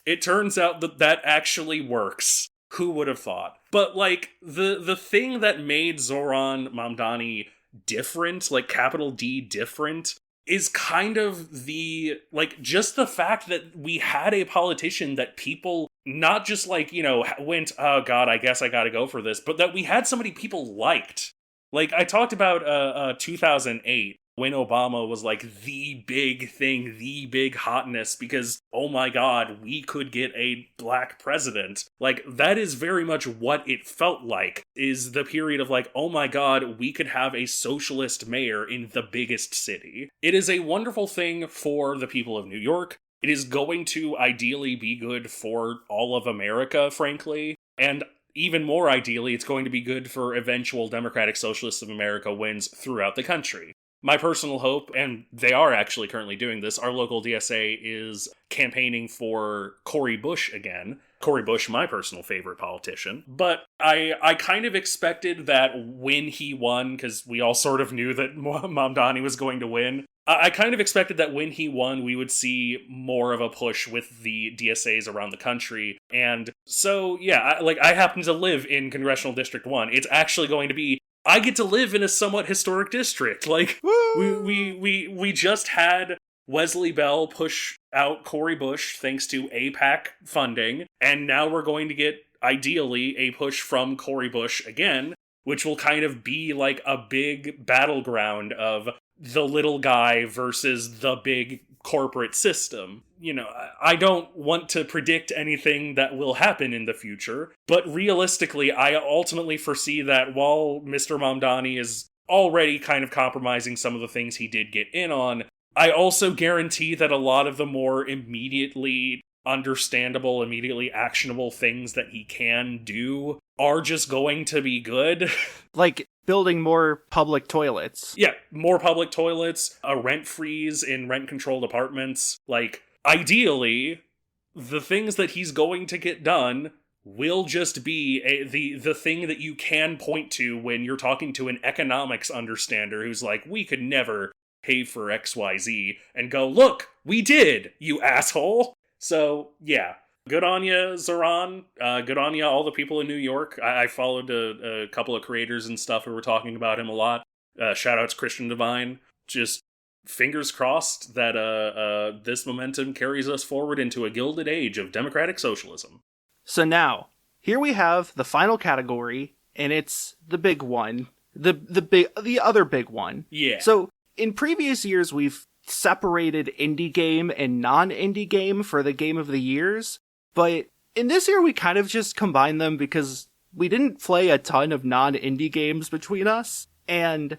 It turns out that that actually works. Who would have thought? But like the thing that made Zoran Mamdani different, like capital D different, is kind of the, like, just the fact that we had a politician that people not just like, you know, went, oh god, I guess I gotta go for this, but that we had somebody people liked. Like, I talked about 2008, when Obama was like the big thing, the big hotness, because, oh my god, we could get a black president. Like, that is very much what it felt like, is the period of like, oh my god, we could have a socialist mayor in the biggest city. It is a wonderful thing for the people of New York. It is going to ideally be good for all of America, frankly. And even more ideally, it's going to be good for eventual Democratic Socialists of America wins throughout the country. My personal hope, and they are actually currently doing this, our local DSA is campaigning for Cori Bush again. Cori Bush, my personal favorite politician. But I kind of expected that when he won, because we all sort of knew that Mamdani was going to win, I kind of expected that when he won, we would see more of a push with the DSAs around the country. And so, yeah, I happen to live in Congressional District 1. It's actually going to be, I get to live in a somewhat historic district. Like, we just had Wesley Bell push out Cori Bush thanks to APAC funding, and now we're going to get, ideally, a push from Cori Bush again, which will kind of be like a big battleground of the little guy versus the big corporate system. You know, I don't want to predict anything that will happen in the future, but realistically, I ultimately foresee that while Mr. Mamdani is already kind of compromising some of the things he did get in on, I also guarantee that a lot of the more immediately understandable, immediately actionable things that he can do are just going to be good. Like building more public toilets. Yeah, more public toilets, a rent freeze in rent-controlled apartments. Like, ideally, the things that he's going to get done will just be the thing that you can point to when you're talking to an economics understander who's like, we could never pay for XYZ, and go, look, we did, you asshole! So, yeah. Good on you, Zoran. Good on you, all the people in New York. I followed a couple of creators and stuff who were talking about him a lot. Shoutouts Christian Divine. Just fingers crossed that this momentum carries us forward into a gilded age of democratic socialism. So now, here we have the final category, and it's the big one. The other big one. Yeah. So, in previous years, we've separated indie game and non-indie game for the game of the years, but in this year we kind of just combined them because we didn't play a ton of non-indie games between us, and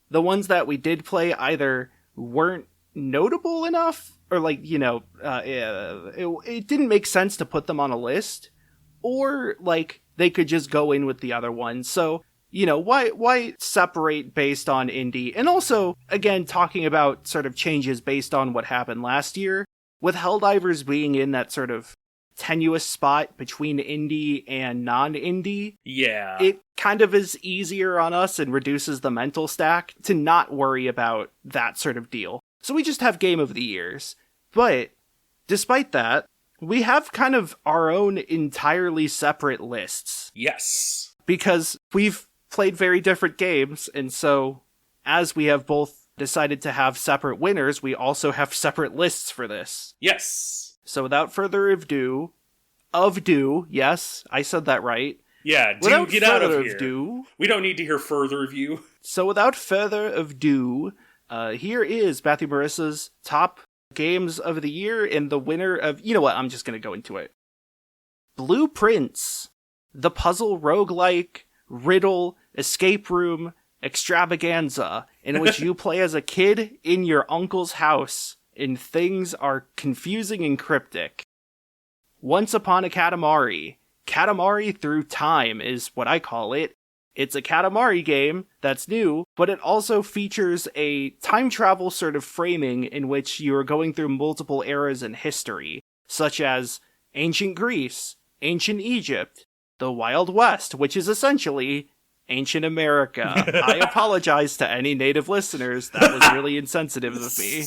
the ones that we did play either weren't notable enough, or like, you know, it didn't make sense to put them on a list, or like they could just go in with the other ones. So, you know, why separate based on indie? And also, again, talking about sort of changes based on what happened last year, with Helldivers being in that sort of tenuous spot between indie and non-indie. Yeah. It kind of is easier on us and reduces the mental stack to not worry about that sort of deal. So we just have Game of the Years. But despite that, we have kind of our own entirely separate lists. Yes. Because we've played very different games, and so as we have both decided to have separate winners, we also have separate lists for this. Yes. So without further ado, yes, I said that right. Yeah, get out of here. We don't need to hear further of you. So without further ado, here is Matthew Marissa's top games of the year, and the winner of, you know what, I'm just going to go into it. Blueprints, the puzzle roguelike riddle escape room extravaganza in which you play as a kid in your uncle's house and things are confusing and cryptic. Once Upon a Katamari. Katamari Through Time is what I call it. It's a Katamari game that's new, but it also features a time travel sort of framing in which you are going through multiple eras in history, such as ancient Greece, ancient Egypt, the Wild West, which is essentially ancient America. I apologize to any native listeners. That was really insensitive of me.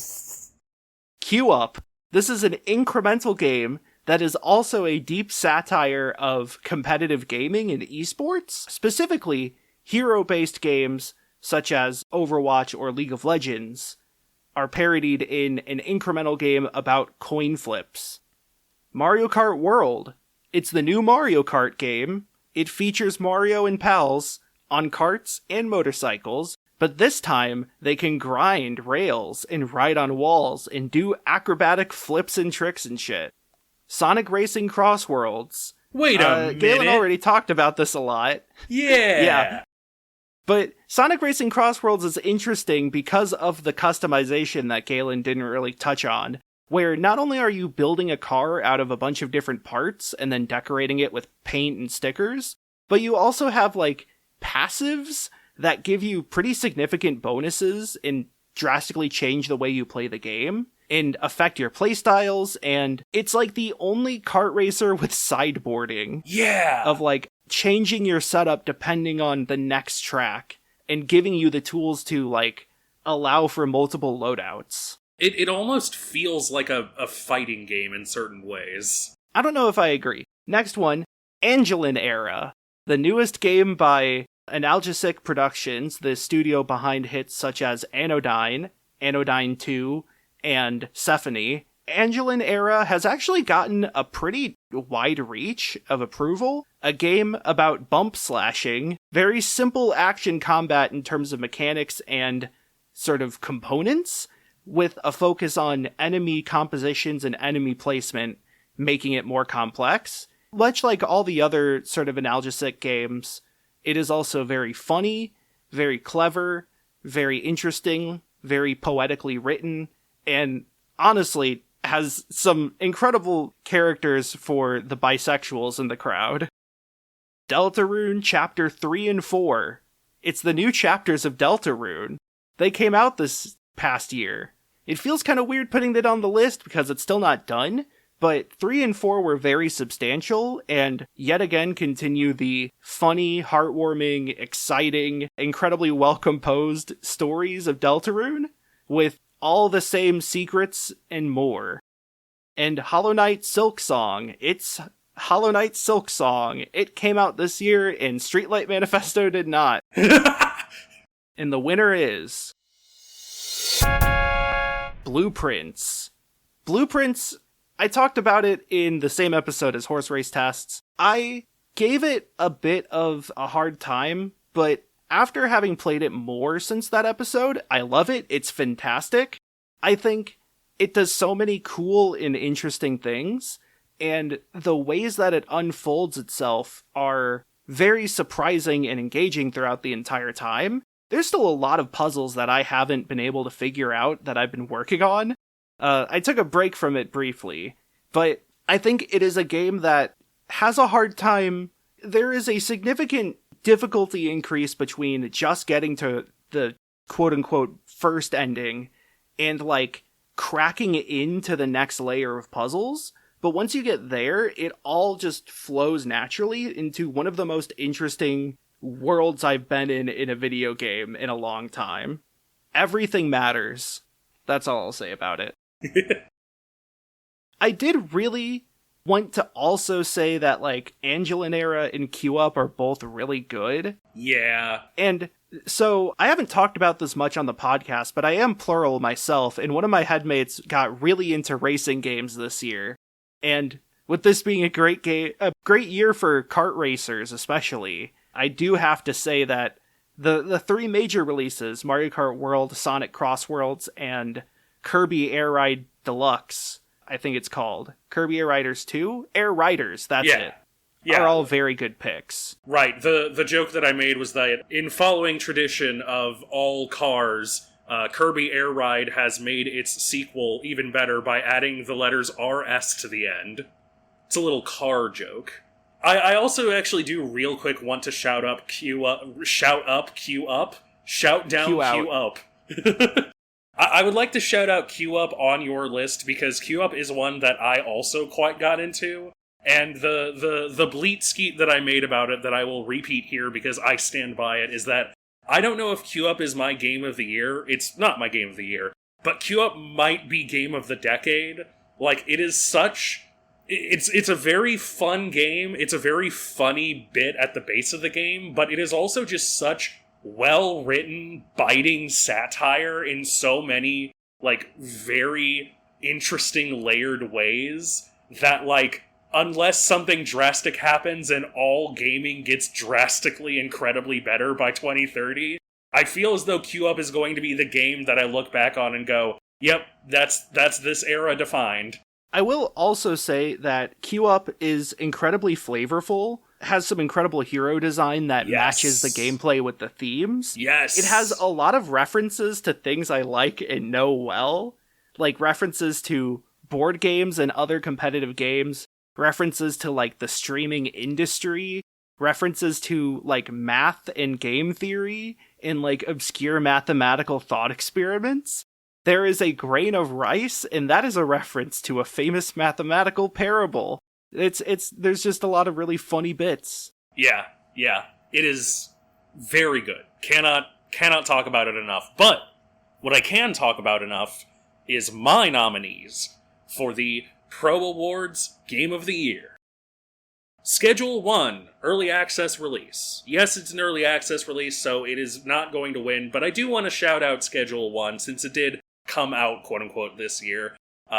Queue Up. This is an incremental game that is also a deep satire of competitive gaming and esports. Specifically, hero-based games such as Overwatch or League of Legends are parodied in an incremental game about coin flips. Mario Kart World. It's the new Mario Kart game. It features Mario and pals on carts and motorcycles, but this time they can grind rails and ride on walls and do acrobatic flips and tricks and shit. Sonic Racing Cross Worlds. Wait a minute. Galen already talked about this a lot. Yeah. But Sonic Racing Cross Worlds is interesting because of the customization that Galen didn't really touch on, where not only are you building a car out of a bunch of different parts and then decorating it with paint and stickers, but you also have, like, passives that give you pretty significant bonuses in drastically change the way you play the game and affect your playstyles. And it's like the only kart racer with sideboarding. Yeah. Of like changing your setup depending on the next track and giving you the tools to like allow for multiple loadouts. It almost feels like a fighting game in certain ways. I don't know if I agree. Next one, Angelin Era, the newest game by Analgesic Productions, the studio behind hits such as Anodyne, Anodyne 2, and Symphony. Angelin Era has actually gotten a pretty wide reach of approval. A game about bump slashing, very simple action combat in terms of mechanics and sort of components, with a focus on enemy compositions and enemy placement, making it more complex. Much like all the other sort of Analgesic games, it is also very funny, very clever, very interesting, very poetically written, and honestly has some incredible characters for the bisexuals in the crowd. Deltarune Chapter 3 and 4. It's the new chapters of Deltarune. They came out this past year. It feels kind of weird putting it on the list because it's still not done, but 3 and 4 were very substantial and yet again continue the funny, heartwarming, exciting, incredibly well-composed stories of Deltarune with all the same secrets and more. And Hollow Knight Silksong. It's Hollow Knight Silksong. It came out this year and Streetlight Manifesto did not. And the winner is Blueprints. Blueprints, I talked about it in the same episode as Horse Race Tests. I gave it a bit of a hard time, but after having played it more since that episode, I love it. It's fantastic. I think it does so many cool and interesting things, and the ways that it unfolds itself are very surprising and engaging throughout the entire time. There's still a lot of puzzles that I haven't been able to figure out that I've been working on. I took a break from it briefly, but I think it is a game that has a hard time. There is a significant difficulty increase between just getting to the quote-unquote first ending and, like, cracking into the next layer of puzzles. But once you get there, it all just flows naturally into one of the most interesting worlds I've been in a video game in a long time. Everything matters. That's all I'll say about it. I did really want to also say that, like, Angelin Era and Queue Up are both really good. Yeah. And so I haven't talked about this much on the podcast, but I am plural myself, and one of my headmates got really into racing games this year. And with this being a great year for kart racers especially, I do have to say that the three major releases, Mario Kart World, Sonic Cross Worlds, and Kirby Air Ride Deluxe, I think it's called. Kirby Air Riders 2? Air Riders, that's it. Yeah. Are all very good picks. Right. The joke that I made was that in following tradition of all cars, Kirby Air Ride has made its sequel even better by adding the letters RS to the end. It's a little car joke. I also actually do real quick want to shout up, queue up, shout down, queue up. I would like to shout out Queue Up on your list because Queue Up is one that I also quite got into. And the bleat skeet that I made about it that I will repeat here because I stand by it is that I don't know if Queue Up is my game of the year. It's not my game of the year. But Queue Up might be game of the decade. Like, it is such... It's a very fun game. It's a very funny bit at the base of the game. But it is also just such well-written, biting satire in so many, like, very interesting layered ways that, like... Unless something drastic happens and all gaming gets drastically incredibly better by 2030, I feel as though Queue Up is going to be the game that I look back on and go, yep, that's this era defined. I will also say that Queue Up is incredibly flavorful, has some incredible hero design that matches the gameplay with the themes. Yes. It has a lot of references to things I like and know well, like references to board games and other competitive games, references to, like, the streaming industry, references to, like, math and game theory, in like obscure mathematical thought experiments. There is a grain of rice, and that is a reference to a famous mathematical parable. There's just a lot of really funny bits. Yeah. It is very good. Cannot talk about it enough. But what I can talk about enough is my nominees for the Pro Awards Game of the Year. Schedule 1, Early Access Release. Yes, it's an Early Access release, so it is not going to win, but I do want to shout out Schedule 1, since it did come out, quote-unquote, this year.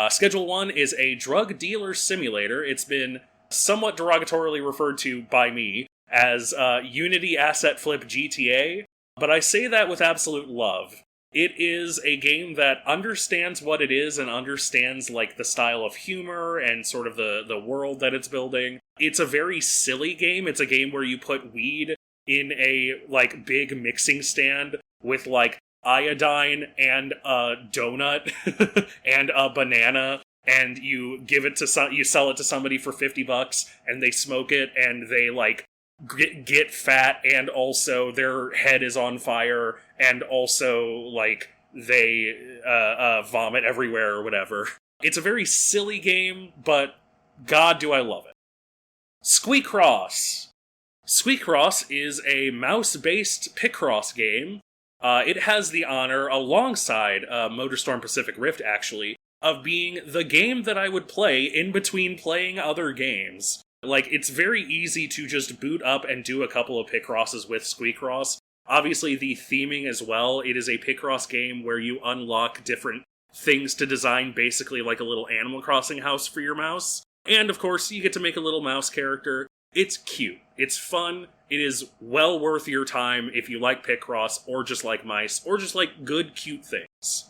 Schedule 1 is a drug dealer simulator. It's been somewhat derogatorily referred to by me as Unity Asset Flip GTA, but I say that with absolute love. It is a game that understands what it is and understands, like, the style of humor and sort of the world that it's building. It's a very silly game. It's a game where you put weed in a, like, big mixing stand with, like, iodine and a donut and a banana, and you give it to you sell it to somebody for $50, and they smoke it, and they, like, get fat, and also their head is on fire, and also, like, they vomit everywhere or whatever. It's a very silly game, but God, do I love it. Squeakross. Squeakross is a mouse-based Picross game. It has the honor, alongside MotorStorm Pacific Rift, actually, of being the game that I would play in between playing other games. Like, it's very easy to just boot up and do a couple of Picrosses with Squeakross. Obviously, the theming as well. It is a Picross game where you unlock different things to design, basically like a little Animal Crossing house for your mouse. And, of course, you get to make a little mouse character. It's cute. It's fun. It is well worth your time if you like Picross, or just like mice, or just like good, cute things.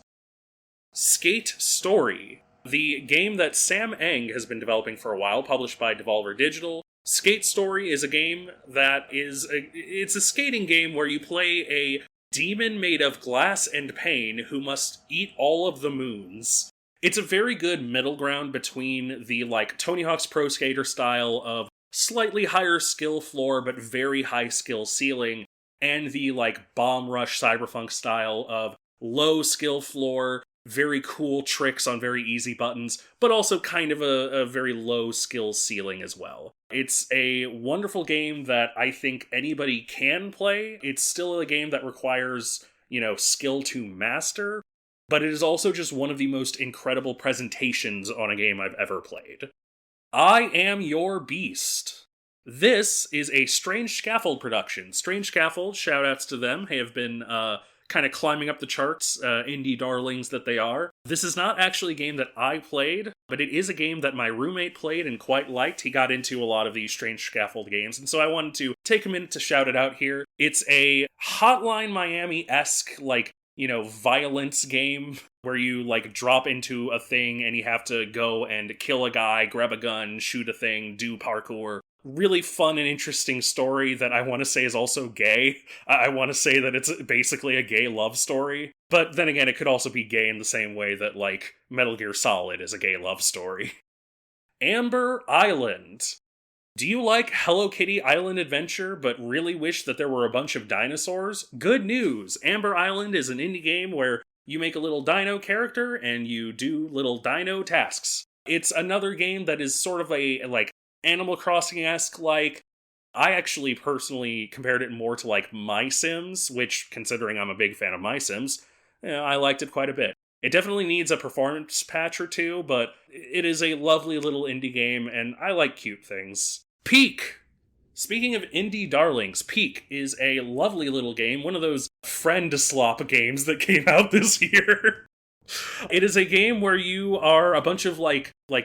Skate Story. The game that Sam Eng has been developing for a while, published by Devolver Digital. Skate Story is a game that it's a skating game where you play a demon made of glass and pain who must eat all of the moons. It's a very good middle ground between the, like, Tony Hawk's Pro Skater style of slightly higher skill floor but very high skill ceiling, and the, like, Bomb Rush Cyberpunk style of low skill floor, very cool tricks on very easy buttons, but also kind of a very low skill ceiling as well. It's a wonderful game that I think anybody can play. It's still a game that requires, skill to master, but it is also just one of the most incredible presentations on a game I've ever played. I Am Your Beast. This is a Strange Scaffold production. Strange Scaffold, shoutouts to them, have been kind of climbing up the charts, indie darlings that they are. This is not actually a game that I played, but it is a game that my roommate played and quite liked. He got into a lot of these Strange Scaffold games, and so I wanted to take a minute to shout it out here. It's a Hotline Miami-esque, violence game where you, drop into a thing and you have to go and kill a guy, grab a gun, shoot a thing, do parkour. Really fun and interesting story that I want to say is also gay. I want to say that it's basically a gay love story. But then again, it could also be gay in the same way that, Metal Gear Solid is a gay love story. Amber Island. Do you like Hello Kitty Island Adventure, but really wish that there were a bunch of dinosaurs? Good news! Amber Island is an indie game where you make a little dino character and you do little dino tasks. It's another game that is sort of a, Animal Crossing-esque, I actually personally compared it more to, My Sims, which, considering I'm a big fan of My Sims, I liked it quite a bit. It definitely needs a performance patch or two, but it is a lovely little indie game, and I like cute things. Peak! Speaking of indie darlings, Peak is a lovely little game, one of those friend slop games that came out this year. It is a game where you are a bunch of,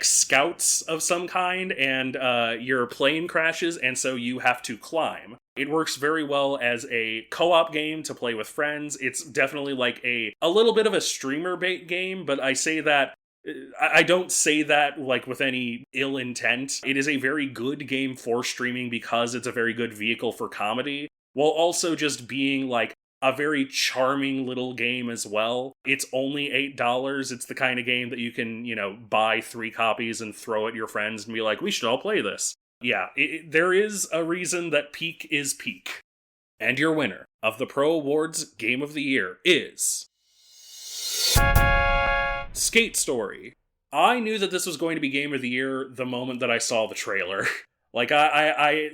scouts of some kind, and your plane crashes, and so you have to climb. It works very well as a co-op game to play with friends. It's definitely, a little bit of a streamer bait game, but I say that I don't say that, with any ill intent. It is a very good game for streaming because it's a very good vehicle for comedy, while also just being, a very charming little game as well. It's only $8. It's the kind of game that you can, buy 3 copies and throw at your friends and be like, we should all play this. Yeah, there is a reason that Peak is Peak. And your winner of the Pro Awards Game of the Year is... Skate Story. I knew that this was going to be Game of the Year the moment that I saw the trailer. Like,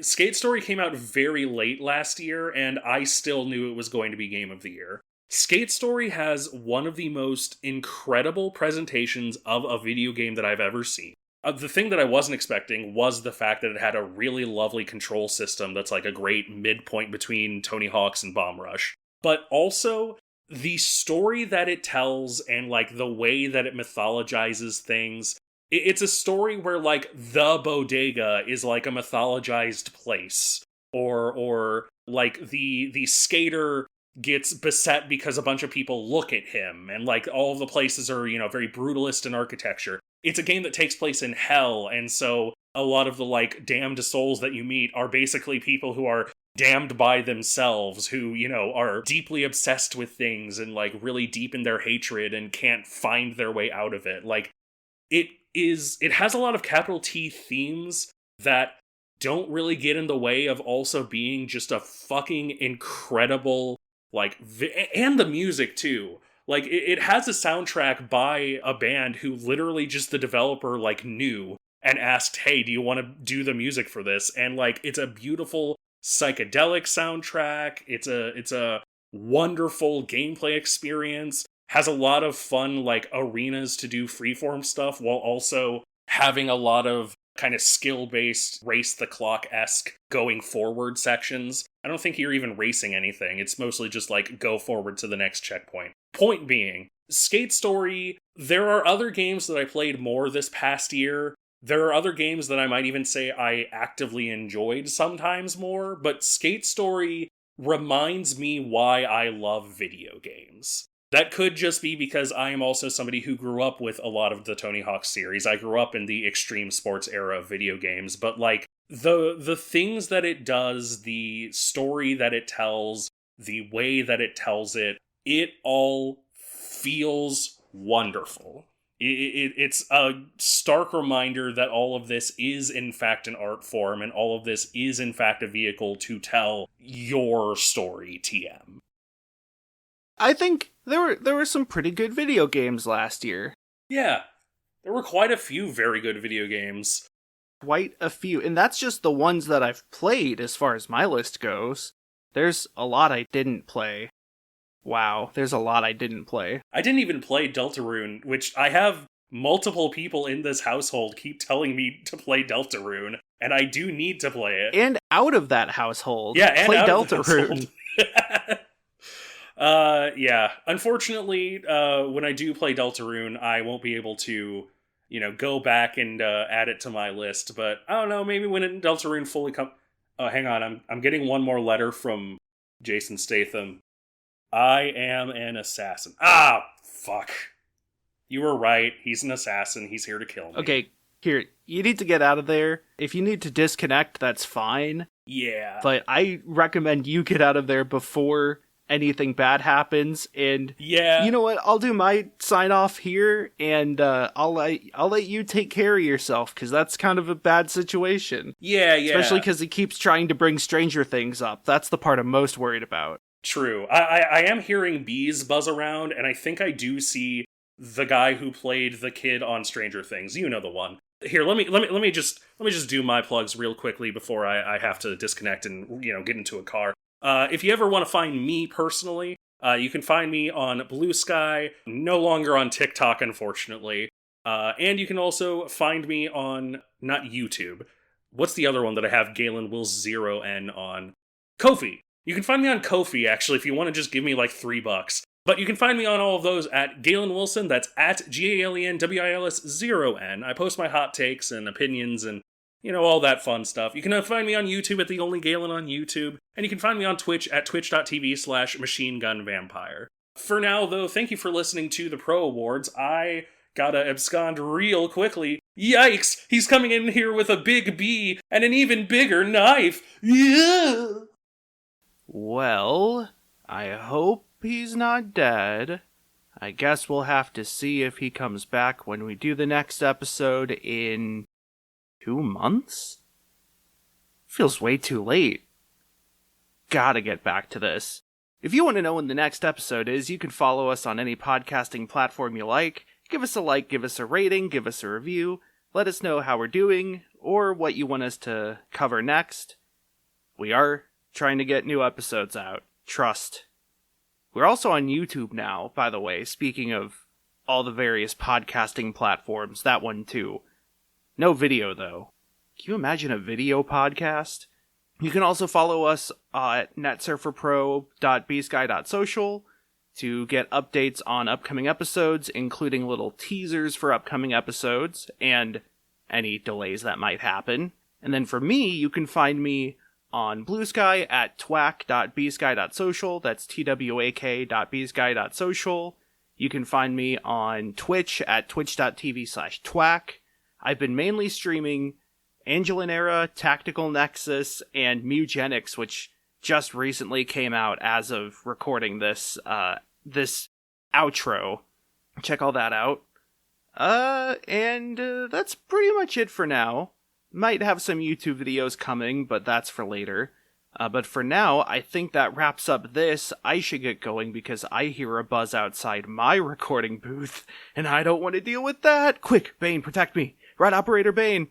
Skate Story came out very late last year, and I still knew it was going to be Game of the Year. Skate Story has one of the most incredible presentations of a video game that I've ever seen. The thing that I wasn't expecting was the fact that it had a really lovely control system that's like a great midpoint between Tony Hawk's and Bomb Rush. But also, the story that it tells and like the way that it mythologizes things, it's a story where like the bodega is like a mythologized place, or like the skater gets beset because a bunch of people look at him, and like all of the places are, you know, very brutalist in architecture. It's a game that takes place in hell, and so a lot of the like damned souls that you meet are basically people who are damned by themselves, who, you know, are deeply obsessed with things and like really deep in their hatred and can't find their way out of it. Like, it has a lot of capital T themes that don't really get in the way of also being just a fucking incredible, like, and the music too. Like, it has a soundtrack by a band who literally just the developer, like, knew and asked, hey, do you want to do the music for this? And, like, it's a beautiful psychedelic soundtrack. It's a wonderful gameplay experience. Has a lot of fun, like, arenas to do freeform stuff while also having a lot of kind of skill-based, race-the-clock-esque going forward sections. I don't think you're even racing anything. It's mostly just, like, go forward to the next checkpoint. Point being, Skate Story, there are other games that I played more this past year. There are other games that I might even say I actively enjoyed sometimes more, but Skate Story reminds me why I love video games. That could just be because I am also somebody who grew up with a lot of the Tony Hawk series. I grew up in the extreme sports era of video games, but like the things that it does, the story that it tells, the way that it tells it, it all feels wonderful. It's a stark reminder that all of this is in fact an art form, and all of this is in fact a vehicle to tell your story, TM. I think there were some pretty good video games last year. Yeah, there were quite a few very good video games. Quite a few, and that's just the ones that I've played as far as my list goes. There's a lot I didn't play. Wow, there's a lot I didn't play. I didn't even play Deltarune, which I have multiple people in this household keep telling me to play Deltarune, and I do need to play it. And out of that household. Yeah, and play out of the Deltarune. Yeah. Unfortunately, when I do play Deltarune, I won't be able to, you know, go back and add it to my list. But I don't know, maybe when Deltarune fully comes. Oh, hang on, I'm getting one more letter from Jason Statham. I am an assassin. Ah, fuck. You were right. He's an assassin. He's here to kill me. Okay, here, you need to get out of there. If you need to disconnect, that's fine. Yeah. But I recommend you get out of there before anything bad happens, and yeah, you know what, I'll do my sign off here, and I'll let you take care of yourself, because that's kind of a bad situation. Yeah. Especially because he keeps trying to bring Stranger Things up. That's the part I'm most worried about. True. I am hearing bees buzz around, and I think I do see the guy who played the kid on Stranger Things. You know the one. Here, let me just do my plugs real quickly before I have to disconnect and, you know, get into a car. If you ever want to find me personally, you can find me on Blue Sky, no longer on TikTok, unfortunately. And you can also find me on, not YouTube. What's the other one that I have Galen Wills 0N on? Ko-fi. You can find me on Ko-fi, actually, if you want to just give me like $3. But you can find me on all of those at Galen Wilson. That's at GalenWils0N. I post my hot takes and opinions and, you know, all that fun stuff. You can find me on YouTube at The Only Galen on YouTube. And you can find me on Twitch at twitch.tv/MachineGunVampire. For now, though, thank you for listening to the Pro Awards. I gotta abscond real quickly. Yikes! He's coming in here with a big B and an even bigger knife! Yeah! Well, I hope he's not dead. I guess we'll have to see if he comes back when we do the next episode in 2 months? Feels way too late. gotta get back to this. If you want to know when the next episode is, you can follow us on any podcasting platform you like. Give us a like, give us a rating, give us a review. Let us know how we're doing, or what you want us to cover next. We are trying to get new episodes out. Trust. We're also on YouTube now, by the way, speaking of all the various podcasting platforms, that one too. No video, though. Can you imagine a video podcast? You can also follow us at netsurferpro.bsky.social to get updates on upcoming episodes, including little teasers for upcoming episodes, and any delays that might happen. And then for me, you can find me on Blue Sky at twack.bsky.social. That's twak.bsky.social. You can find me on Twitch at twitch.tv/twack. I've been mainly streaming Angelinera, Tactical Nexus, and Mugenics, which just recently came out as of recording this this outro. Check all that out. And that's pretty much it for now. Might have some YouTube videos coming, but that's for later. But for now, I think that wraps up this. I should get going because I hear a buzz outside my recording booth, and I don't want to deal with that. Quick, Bane, protect me. Right, Operator Bane.